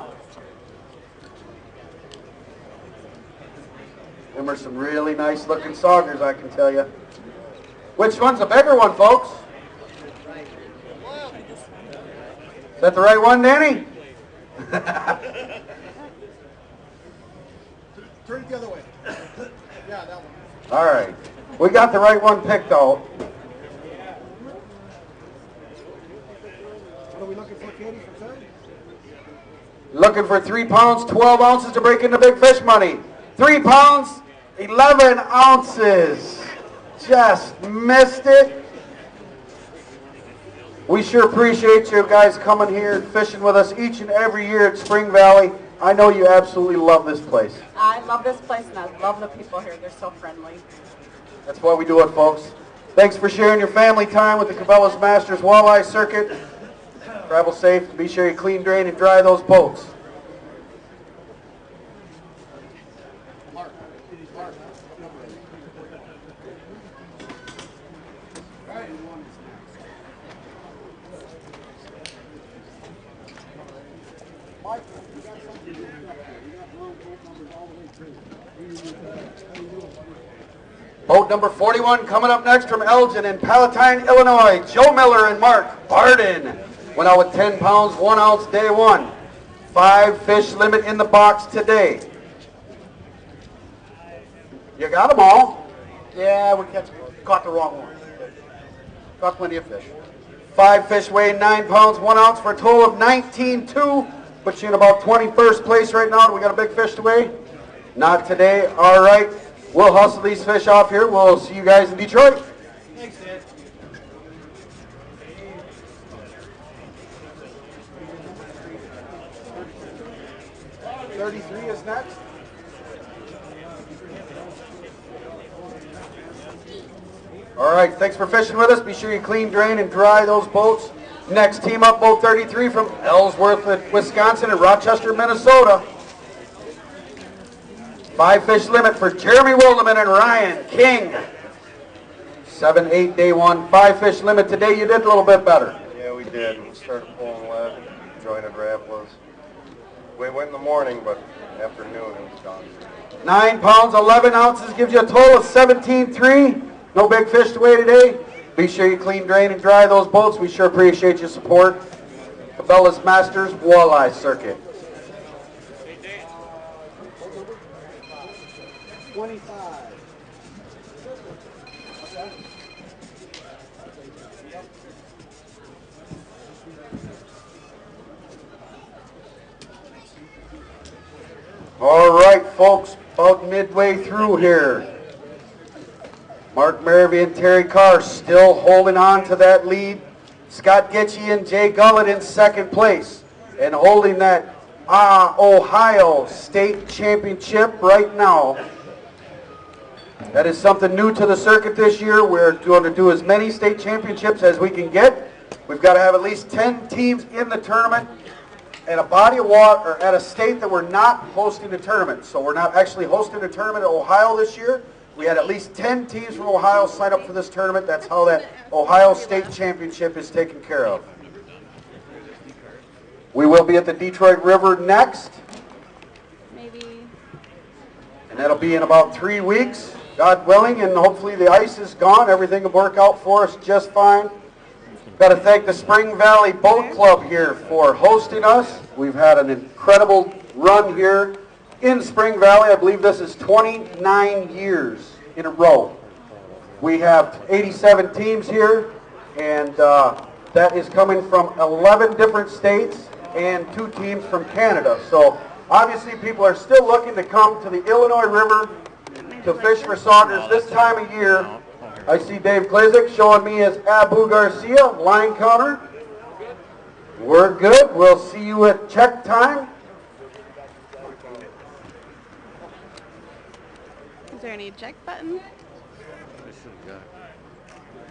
Them are some really nice looking saugers, I can tell you. Which one's the bigger one, folks? Is that the right one, Danny? Turn it the other way. Yeah, that one. All right. We got the right one picked out. What are we looking for, Katie, for third? Looking for 3 pounds, 12 ounces to break into big fish money. 3 pounds, 11 ounces. Just missed it. We sure appreciate you guys coming here and fishing with us each and every year at Spring Valley. I know you absolutely love this place. I love this place, and I love the people here. They're so friendly. That's why we do it, folks. Thanks for sharing your family time with the Cabela's Masters Walleye Circuit. Travel safe. Be sure you clean, drain, and dry those boats. Boat number 41 coming up next from Elgin and Palatine, Illinois. Joe Miller and Mark Barden went out with 10 pounds, 1 ounce, day one. 5 fish limit in the box today. You got them all? Yeah, we caught the wrong one. Caught plenty of fish. 5 fish weighing 9 pounds, 1 ounce for a total of 19.2. Puts you in about 21st place right now. Do we got a big fish to weigh? Not today. All right. We'll hustle these fish off here. We'll see you guys in Detroit. Thanks, Dad. $33 is next. All right, thanks for fishing with us. Be sure you clean, drain, and dry those boats. Next team up, boat 33 from Ellsworth, Wisconsin and Rochester, Minnesota. 5 fish limit for Jeremy Wilderman and Ryan King. 7-8 day one. 5 fish limit today. You did a little bit better. Yeah, we did. We started pulling lead, jointed rapless. We went in the morning, but afternoon it was gone. 9 pounds, 11 ounces gives you a total of 17.3. No big fish to weigh today. Be sure you clean, drain, and dry those boats. We sure appreciate your support. Cabela's Masters Walleye Circuit. 25. All right, folks, about midway through here. Mark Maravy and Terry Carr still holding on to that lead. Scott Gitchie and Jay Gullett in second place and holding that Ohio State Championship right now. That is something new to the circuit this year. We're going to do as many state championships as we can get. We've got to have at least 10 teams in the tournament at a body of water, or at a state that we're not hosting a tournament. So we're not actually hosting a tournament in Ohio this year. We had at least 10 teams from Ohio sign up for this tournament. That's how that Ohio State Championship is taken care of. We will be at the Detroit River next. Maybe. And that'll be in about 3 weeks, God willing, and hopefully the ice is gone. Everything will work out for us just fine. Got to thank the Spring Valley Boat Club here for hosting us. We've had an incredible run here in Spring Valley. I believe this is 29 years in a row. We have 87 teams here, and that is coming from 11 different states and 2 teams from Canada. So obviously people are still looking to come to the Illinois River to fish for saugers this time of year. I see Dave Klizik showing me his Abu Garcia line counter. We're good. We'll see you at check time. Is there any eject button? This is good.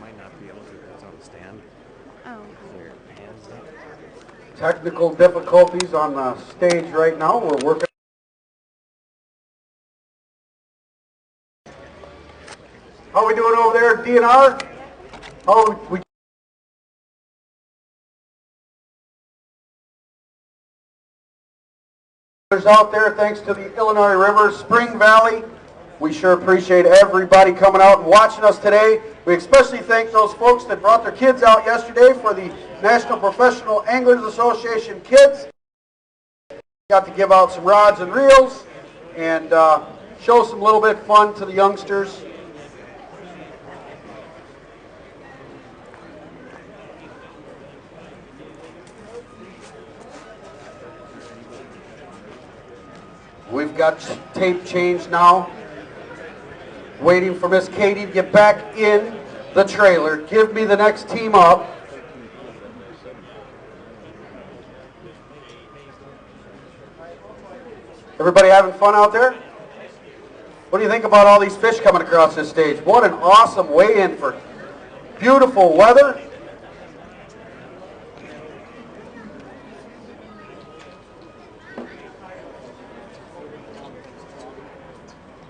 Might not be able to because it's on the stand. Oh. Is there hands up? Technical difficulties on the stage right now. We're working. How we doing over there, DNR? How we? Out there, thanks to the Illinois River, Spring Valley. We sure appreciate everybody coming out and watching us today. We especially thank those folks that brought their kids out yesterday for the National Professional Anglers Association Kids. Got to give out some rods and reels and show some little bit fun to the youngsters. We've got tape change now. Waiting for Miss Katie to get back in the trailer. Give me the next team up. Everybody having fun out there? What do you think about all these fish coming across this stage? What an awesome weigh-in for beautiful weather.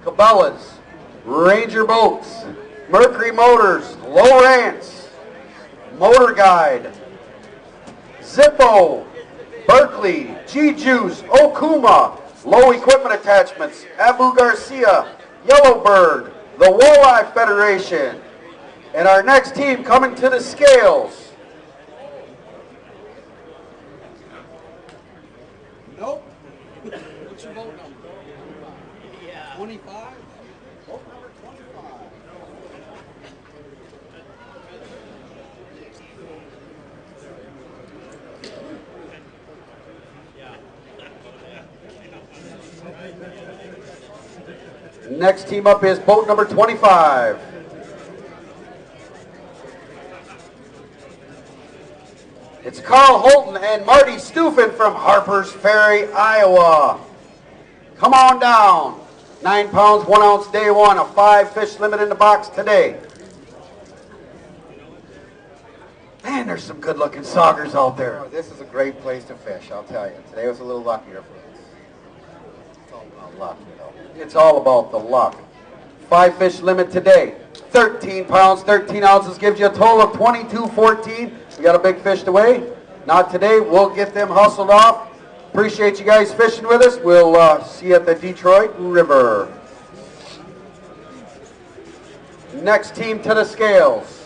Cabela's, Ranger Boats, Mercury Motors, Lowrance, Motor Guide, Zippo, Berkeley, G-Juice, Okuma, Low Equipment Attachments, Abu Garcia, Yellowbird, the Walleye Federation, and our next team coming to the scales. Nope. What's your boat number? 25? Boat number 25. Next team up is boat number 25. It's Carl Holton and Marty Stufan from Harpers Ferry, Iowa. Come on down. 9 pounds, 1 ounce, day one, a 5 fish limit in the box today. Man, there's some good looking saugers out there. Oh, this is a great place to fish, I'll tell you. Today was a little luckier for us. It's all about luck, you know. It's all about the luck. 5 fish limit today. 13 pounds, 13 ounces gives you a total of 22.14. We got a big fish to weigh. Not today. We'll get them hustled off. Appreciate you guys fishing with us. We'll see you at the Detroit River. Next team to the scales.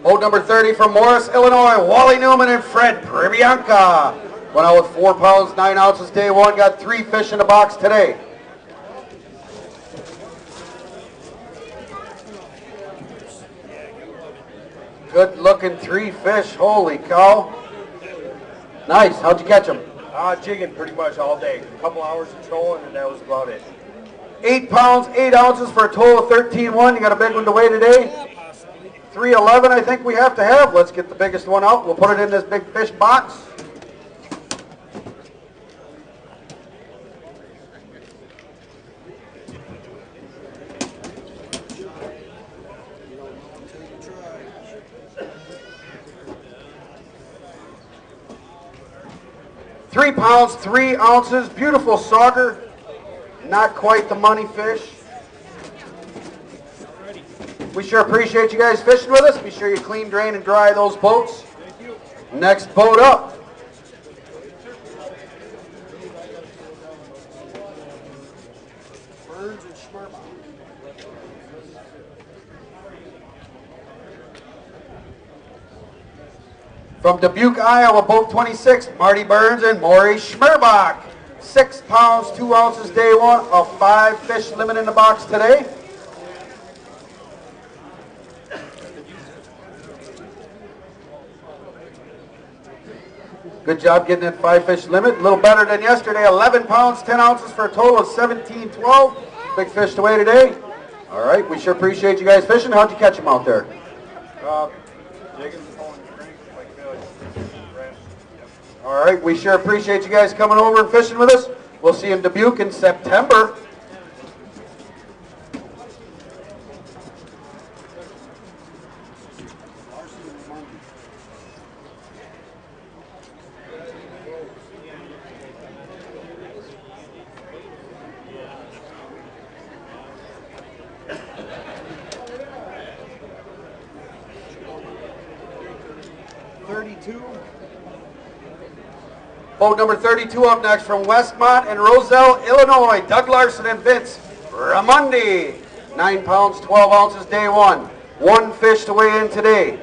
Boat number 30 from Morris, Illinois, Wally Newman and Fred Pribianca. Went out with 4 pounds, 9 ounces day one, got 3 fish in the box today. Good looking 3 fish, holy cow. Nice, how'd you catch them? Jigging pretty much all day. A couple hours of trolling and that was about it. 8 pounds, 8 ounces for a total of 13.1. You got a big one to weigh today? 311 I think we have to have. Let's get the biggest one out. We'll put it in this big fish box. £3 pounds, 3 ounces. Beautiful sauger. Not quite the money fish. We sure appreciate you guys fishing with us. Be sure you clean, drain, and dry those boats. Next boat up. Burns and Schmerbach. From Dubuque, Iowa, boat 26, Marty Burns and Maury Schmerbach. 6 pounds, 2 ounces day one, a 5 fish limit in the box today. Good job getting that 5 fish limit. A little better than yesterday. 11 pounds, 10 ounces for a total of 17.12. Big fish to weigh today. All right, we sure appreciate you guys fishing. How'd you catch them out there? Jigging, pulling strings, like Billy. All right, we sure appreciate you guys coming over and fishing with us. We'll see you in Dubuque in September. Boat number 32 up next from Westmont and Roselle, Illinois. Doug Larson and Vince Ramundi. 9 pounds, 12 ounces day one. 1 fish to weigh in today.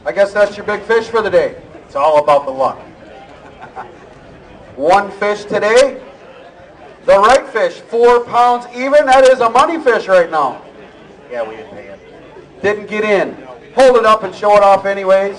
I guess that's your big fish for the day. It's all about the luck. 1 fish today. The right fish, 4 pounds even. That is a money fish right now. Yeah, we didn't pay him. Didn't get in. Hold it up and show it off anyways.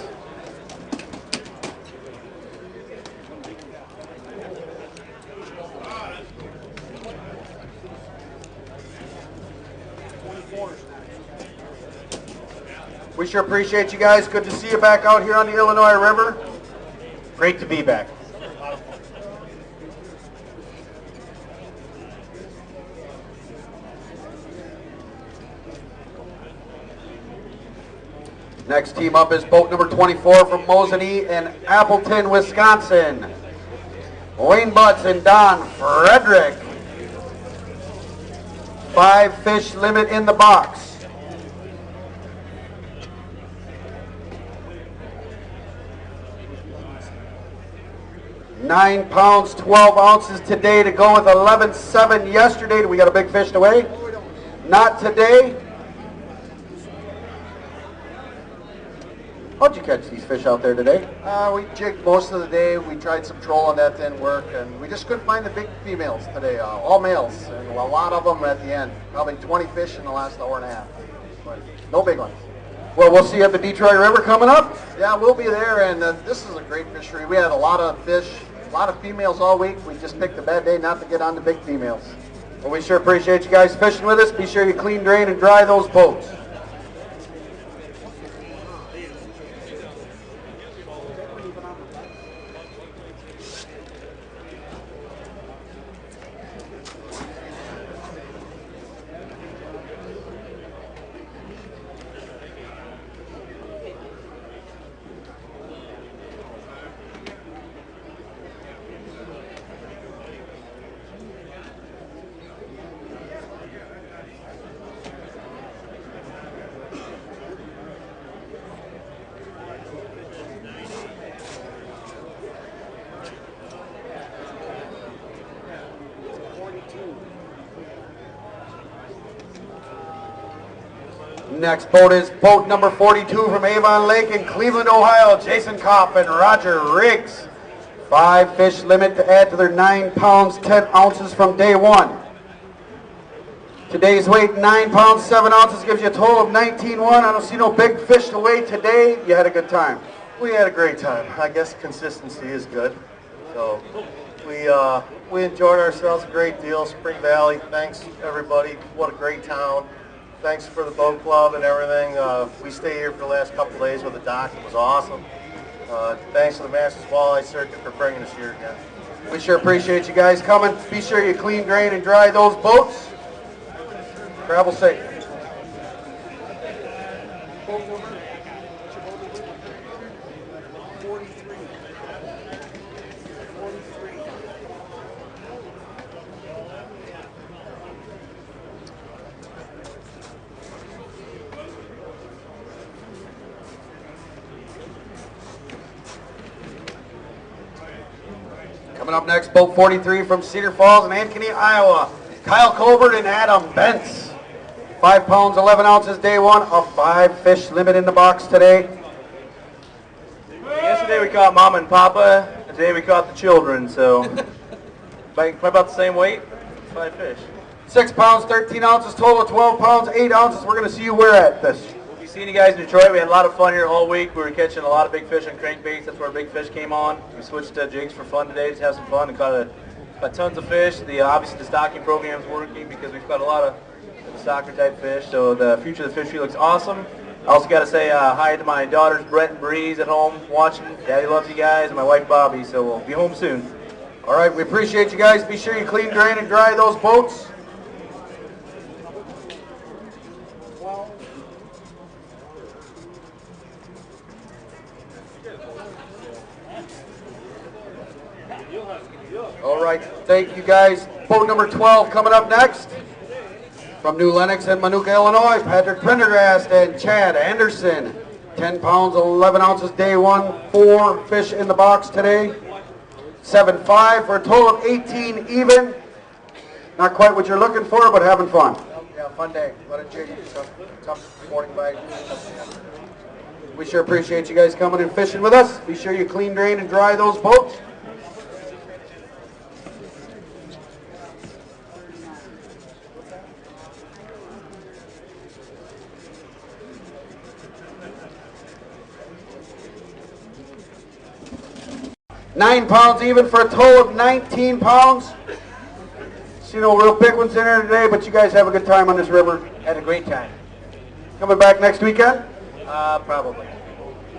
We sure appreciate you guys. Good to see you back out here on the Illinois River. Great to be back. Next team up is boat number 24 from Mosinee in Appleton, Wisconsin. Wayne Butts and Don Frederick. 5 fish limit in the box. 9 pounds, 12 ounces today to go with 11.7 yesterday. Do we got a big fish to weigh? Not today. How'd you catch these fish out there today? We jigged most of the day. We tried some trolling, that didn't work, and we just couldn't find the big females today. All males, and a lot of them at the end. Probably 20 fish in the last hour and a half, but no big ones. Well, we'll see you at the Detroit River coming up. Yeah, we'll be there, and this is a great fishery. We had a lot of fish, a lot of females all week. We just picked a bad day not to get on the big females. Well, we sure appreciate you guys fishing with us. Be sure you clean, drain, and dry those boats. Next boat is boat number 42 from Avon Lake in Cleveland, Ohio. Jason Kopp and Roger Riggs. 5 fish limit to add to their 9 pounds, 10 ounces from day 1. Today's weight, 9 pounds, 7 ounces, gives you a total of 19.1. I don't see no big fish to weigh today. You had a good time. We had a great time. I guess consistency is good. So we enjoyed ourselves a great deal. Spring Valley, thanks everybody. What a great town. Thanks for the boat club and everything. We stayed here for the last couple of days with the dock. It was awesome. Thanks to the Masters Walleye Circuit for bringing us here again. We sure appreciate you guys coming. Be sure you clean, drain, and dry those boats. Travel safe. Coming up next, boat 43 from Cedar Falls and Ankeny, Iowa. Kyle Colbert and Adam Bentz. 5 pounds, 11 ounces, day 1. A 5 fish limit in the box today. Yesterday we caught Mama and Papa. Today we caught the children, so probably about the same weight. 5 fish. 6 pounds, 13 ounces, total of 12 pounds, 8 ounces. We're going to see you where at this. We'll be seeing you guys in Detroit. We had a lot of fun here all week. We were catching a lot of big fish on crankbaits. That's where big fish came on. We switched to jigs for fun today, just have some fun and caught tons of fish. Obviously the stocking program is working because we've caught a lot of stocker type fish. So the future of the fishery looks awesome. I also got to say hi to my daughters Brett and Breeze at home watching. Daddy loves you guys, and my wife Bobby. So we'll be home soon. All right, we appreciate you guys. Be sure you clean, drain, and dry those boats. All right, thank you guys. Boat number 12 coming up next. From New Lenox and Manuka, Illinois, Patrick Prendergast and Chad Anderson. 10 pounds, 11 ounces, day 1. 4 fish in the box today. 7.5 for a total of 18 even. Not quite what you're looking for, but having fun. Yeah, fun day. What a jig. Tough morning bite. We sure appreciate you guys coming and fishing with us. Be sure you clean, drain, and dry those boats. $9 pounds even for a total of 19 pounds. See no real big ones in there today, but you guys have a good time on this river. Had a great time. Coming back next weekend? Probably.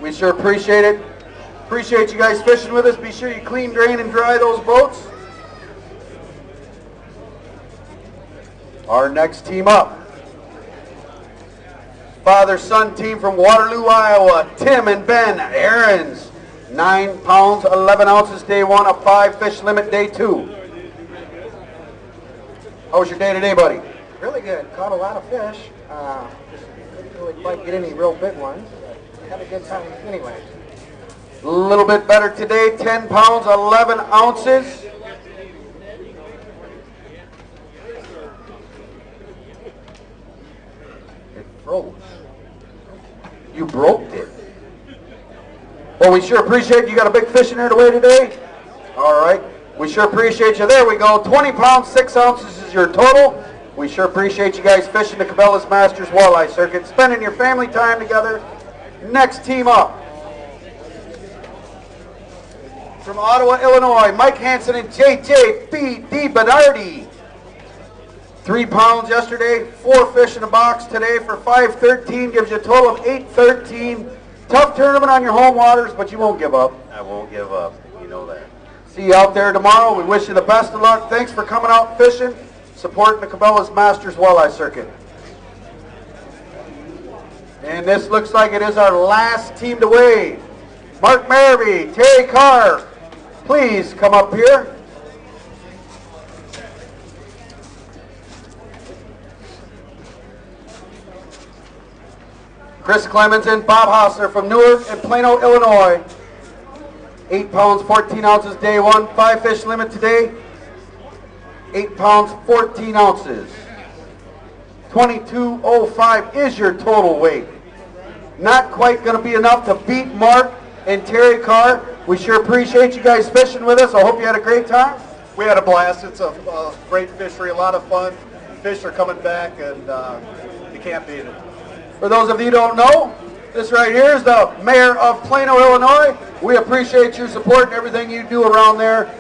We sure appreciate it. Appreciate you guys fishing with us. Be sure you clean, drain, and dry those boats. Our next team up. Father-son team from Waterloo, Iowa. Tim and Ben Aarons. 9 pounds, 11 ounces, day 1. A 5 fish limit, day 2. How was your day today, buddy? Really good. Caught a lot of fish. Just couldn't really quite get any real big ones. But had a good time anyway. A little bit better today. 10 pounds, 11 ounces. It froze. You broke it. Well, we sure appreciate you got a big fish in there to weigh today. All right. We sure appreciate you. There we go. 20 pounds, 6 ounces is your total. We sure appreciate you guys fishing the Cabela's Masters Walleye Circuit, spending your family time together. Next team up. From Ottawa, Illinois, Mike Hansen and J.J.B.D. Bernardi. 3 pounds yesterday, 4 fish in the box today for 5.13, gives you a total of 8.13. Tough tournament on your home waters, but you won't give up. I won't give up. You know that. See you out there tomorrow. We wish you the best of luck. Thanks for coming out fishing, supporting the Cabela's Masters Walleye Circuit. And this looks like it is our last team to weigh. Mark Marabee, Terry Carr, please come up here. Chris Clemens and Bob Hausler from Newark and Plano, Illinois. 8 pounds, 14 ounces, day 1. 5 fish limit today. 8 pounds, 14 ounces. 22.05 is your total weight. Not quite going to be enough to beat Mark and Terry Carr. We sure appreciate you guys fishing with us. I hope you had a great time. We had a blast. It's a great fishery, a lot of fun. Fish are coming back, and you can't beat it. For those of you who don't know, this right here is the mayor of Plano, Illinois. We appreciate your support and everything you do around there.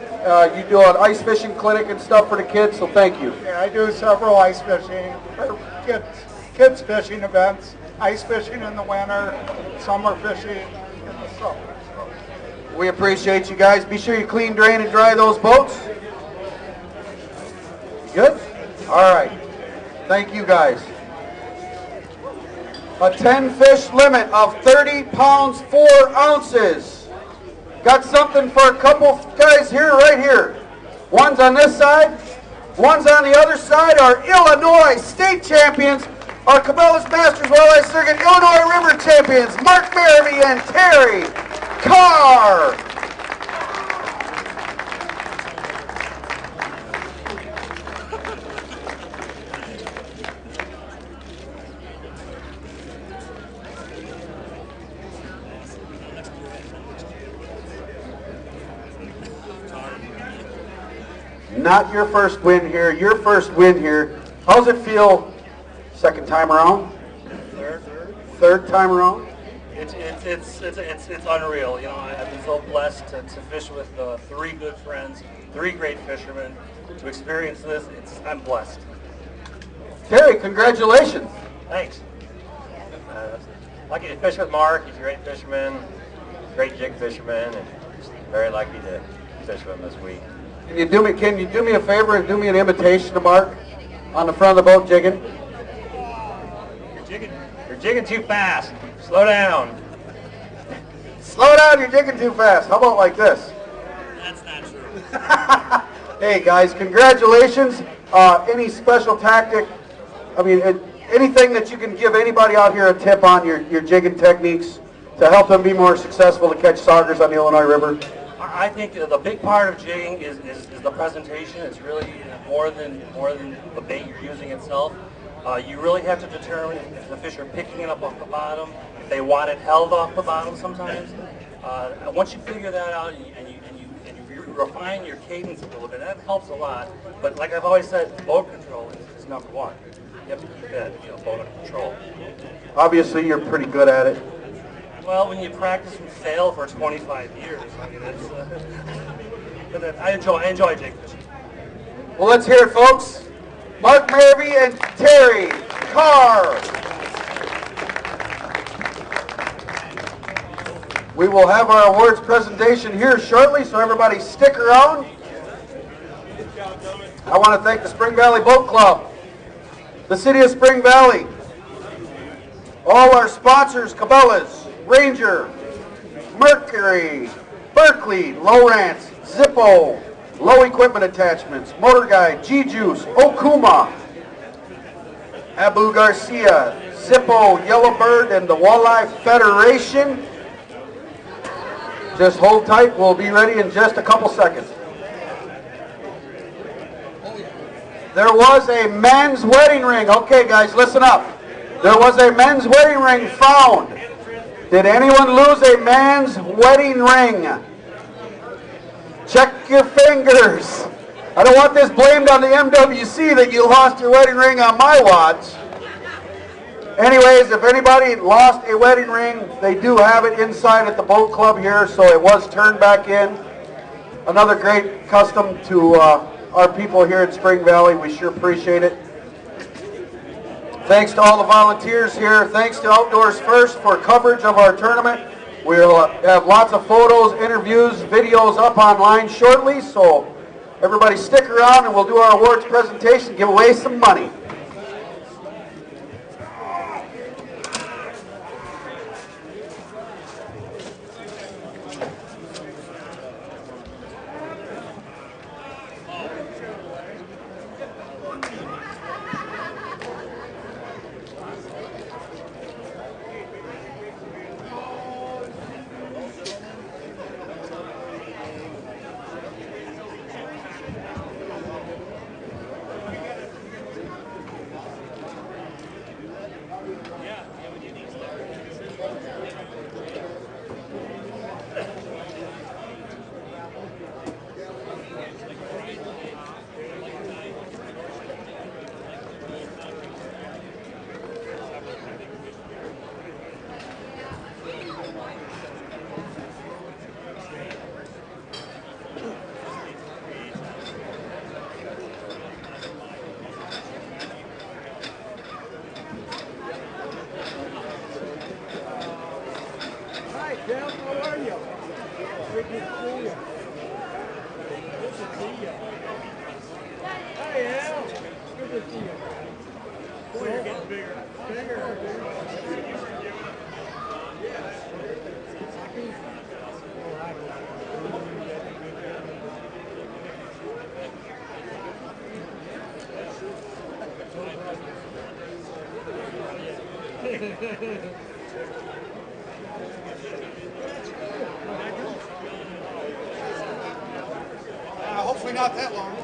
You do an ice fishing clinic and stuff for the kids, so thank you. Yeah, I do several ice fishing, or kids fishing events, ice fishing in the winter, summer fishing in the summer. We appreciate you guys. Be sure you clean, drain, and dry those boats. Good? All right. Thank you guys. A 10-fish limit of 30 pounds, 4 ounces. Got something for a couple guys here, right here. One's on this side, one's on the other side. Our Illinois state champions, our Cabela's Masters Walleye Circuit Illinois River champions, Mark Merrily and Terry Carr. Not your first win here, your first win here. How's it feel second time around? Third time around? It's unreal. You know, I've been so blessed to fish with 3 good friends, 3 great fishermen. To experience this, I'm blessed. Terry, congratulations. Thanks. Lucky to fish with Mark. He's a great fisherman, great jig fisherman, and just very lucky to fish with him this week. Can you do me a favor and do me an imitation of Mark on the front of the boat jigging? You're jigging too fast. Slow down. Slow down, you're jigging too fast. How about like this? That's not true. Hey guys, congratulations. Any special tactic, anything that you can give anybody out here a tip on your jigging techniques to help them be more successful to catch saugers on the Illinois River? I think the big part of jigging is the presentation. It's really more than the bait you're using itself. You really have to determine if the fish are picking it up off the bottom, if they want it held off the bottom sometimes. Once you figure that out and you refine your cadence a little bit, that helps a lot. But like I've always said, boat control is number one. You have to keep that boat under control. Obviously, you're pretty good at it. Well, when you practice and fail for 25 years, that's, I enjoy jig fishing. Well, let's hear it, folks. Mark Merrily and Terry Carr. We will have our awards presentation here shortly, so everybody stick around. I want to thank the Spring Valley Boat Club, the City of Spring Valley, all our sponsors, Cabela's, Ranger, Mercury, Berkeley, Lowrance, Zippo, Low Equipment Attachments, Motor Guide, G-Juice, Okuma, Abu Garcia, Zippo, Yellowbird, and the Walleye Federation. Just hold tight. We'll be ready in just a couple seconds. There was a men's wedding ring. Okay, guys, listen up. There was a men's wedding ring found. Did anyone lose a man's wedding ring? Check your fingers. I don't want this blamed on the MWC that you lost your wedding ring on my watch. Anyways, if anybody lost a wedding ring, they do have it inside at the boat club here, so it was turned back in. Another great custom to our people here at Spring Valley. We sure appreciate it. Thanks to all the volunteers here. Thanks to Outdoors First for coverage of our tournament. We'll have lots of photos, interviews, videos up online shortly, so everybody stick around and we'll do our awards presentation, give away some money. Hi, Jeff. How are you? Good to see you. Good to see you. Hi, Al. Good to see you. Boy, you're getting bigger. Bigger. Hopefully not that long.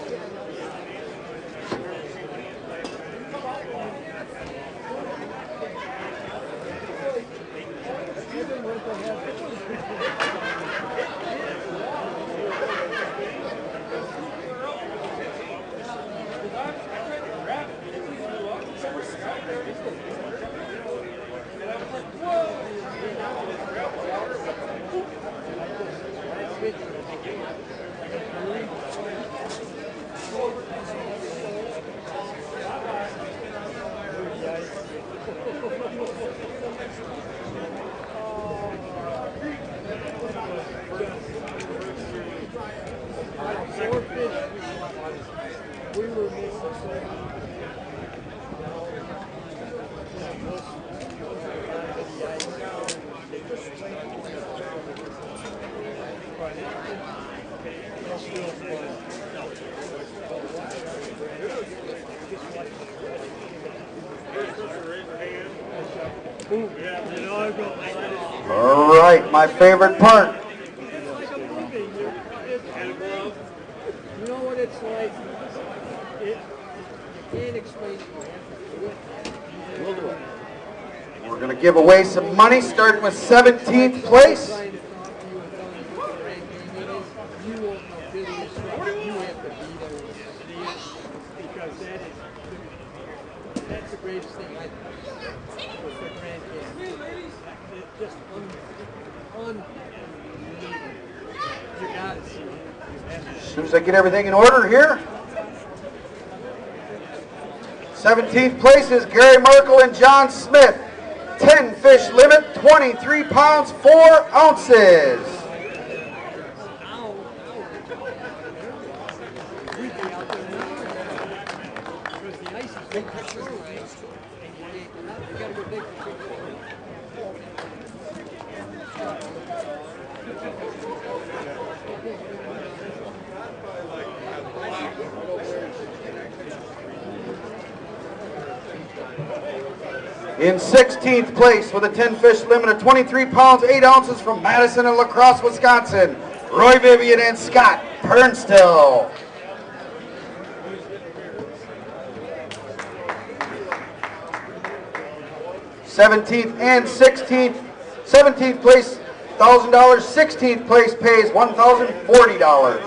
All right, my favorite part. You know what it's like? You can't explain it. We're going to give away some money, starting with 17th place. That's the greatest thing I think for grandkids. It's just unbelievable. You gotta see it. As soon as I get everything in order here. 17th place is Gary Merkel and John Smith. 10 fish limit, 23 pounds, 4 ounces. In 16th place with a 10 fish limit of 23 pounds, 8 ounces from Madison and La Crosse, Wisconsin, Roy Vivian and Scott Pernstill. '17th and 16th. 17th place, $1,000. 16th place pays $1,040.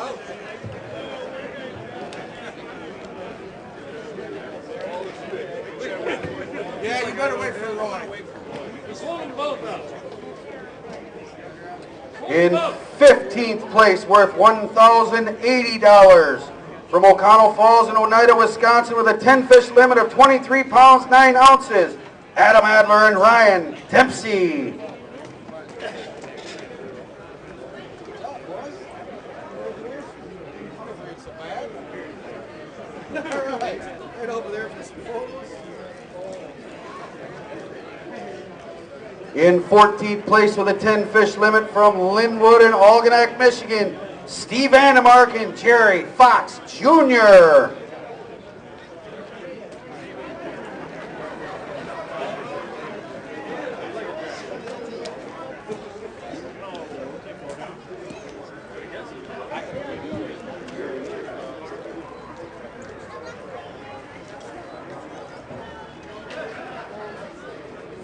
Yeah, you better wait for Roy. He's holding the boat up. In 15th place, worth $1,080 from O'Connell Falls in Oneida, Wisconsin, with a 10 fish limit of 23 pounds, 9 ounces, Adam Adler and Ryan Dempsey. Right over there for some photos. In 14th place with a 10 fish limit from Linwood and Algonac, Michigan, Steve Vandemark and Jerry Fox Jr.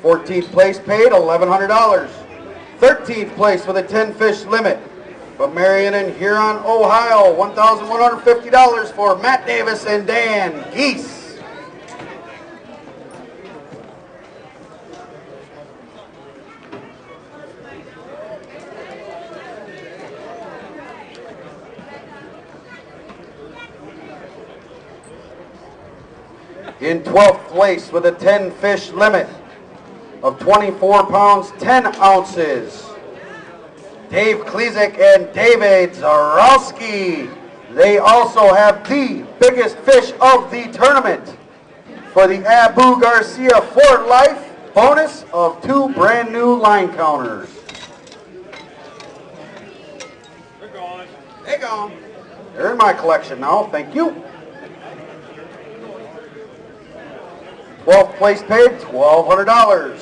'14th place paid $1,100. 13th place with a 10 fish limit from Marion and Huron, Ohio, $1,150 for Matt Davis and Dan Geese. In 12th place with a 10 fish limit of 24 pounds, 10 ounces, Dave Klezek and David Zarowski. They also have the biggest fish of the tournament for the Abu Garcia Fort Life bonus of 2 brand new line counters. They're gone. They're gone. They're in my collection now, thank you. 12th place paid $1,200.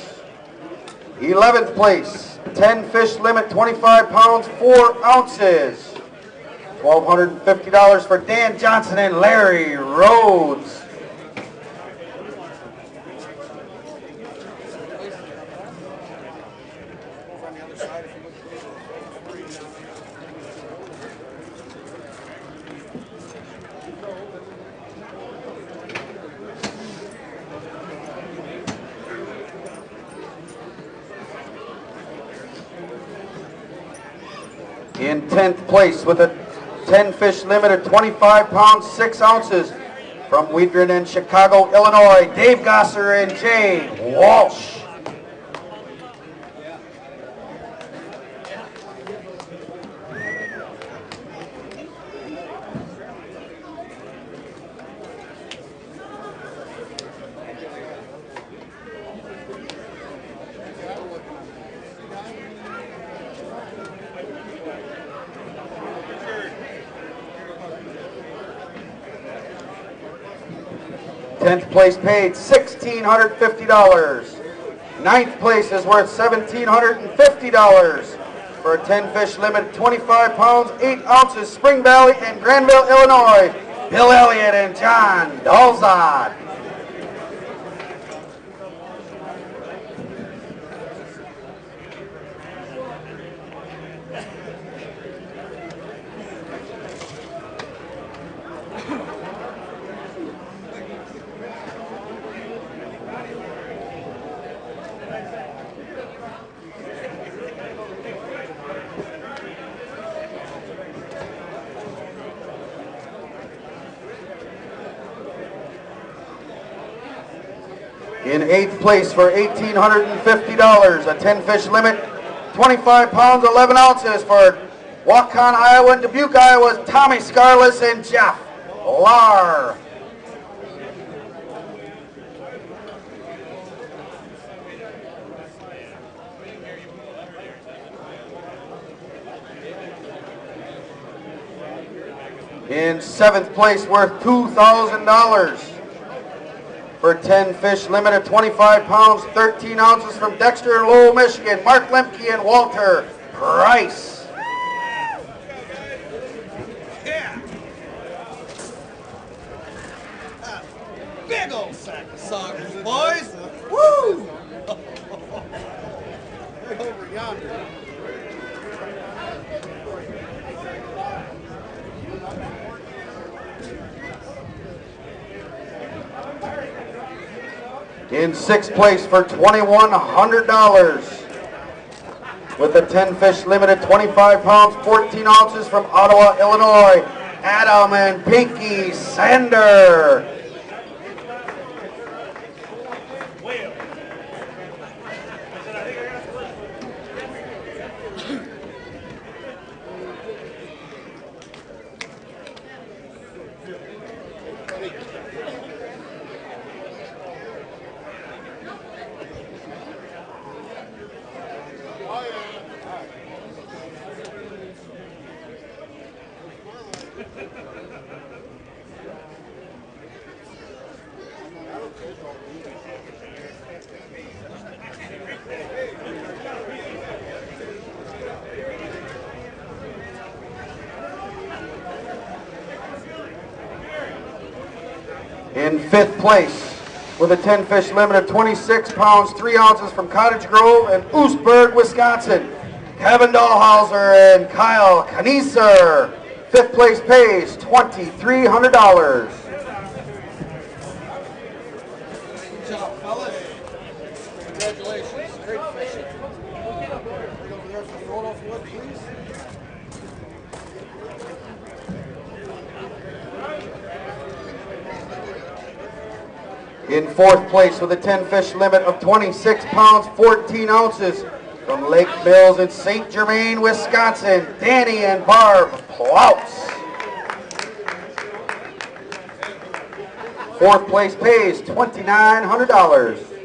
11th place, 10 fish limit, 25 pounds, 4 ounces. $1,250 for Dan Johnson and Larry Rhodes. In 10th place with a 10 fish limit at 25 pounds, 6 ounces from Weedron and Chicago, Illinois, Dave Gosser and Jay Walsh. Tenth place paid $1,650. 9th place is worth $1,750 for a 10 fish limit, 25 pounds, 8 ounces, Spring Valley and Granville, Illinois, Bill Elliott and John Dalzad. In 8th place for $1,850, a 10 fish limit, 25 pounds, 11 ounces for Waukon, Iowa and Dubuque, Iowa's Tommy Scarless and Jeff Lahr. In 7th place, worth $2,000. For 10 fish limit at 25 pounds, 13 ounces from Dexter and Lowell, Michigan, Mark Lemke and Walter Price. Yeah. Big old sack of suckers, boys. Woo! They're over yonder. In 6th place for $2,100 with a 10 fish limit at 25 pounds, 14 ounces from Ottawa, Illinois, Adam and Pinky Sander. In 5th place with a 10 fish limit of 26 pounds, 3 ounces from Cottage Grove and Oostburg, Wisconsin, Kevin Dahlhauser and Kyle Knieser. 5th place pays $2,300. Good job, fellas. Congratulations. Great fishing. Right over there for the roll-off wood, please. In 4th place with a 10 fish limit of 26 pounds, 14 ounces From Lake Mills in St. Germain, Wisconsin, Danny and Barb Plouts. Fourth place pays $2,900.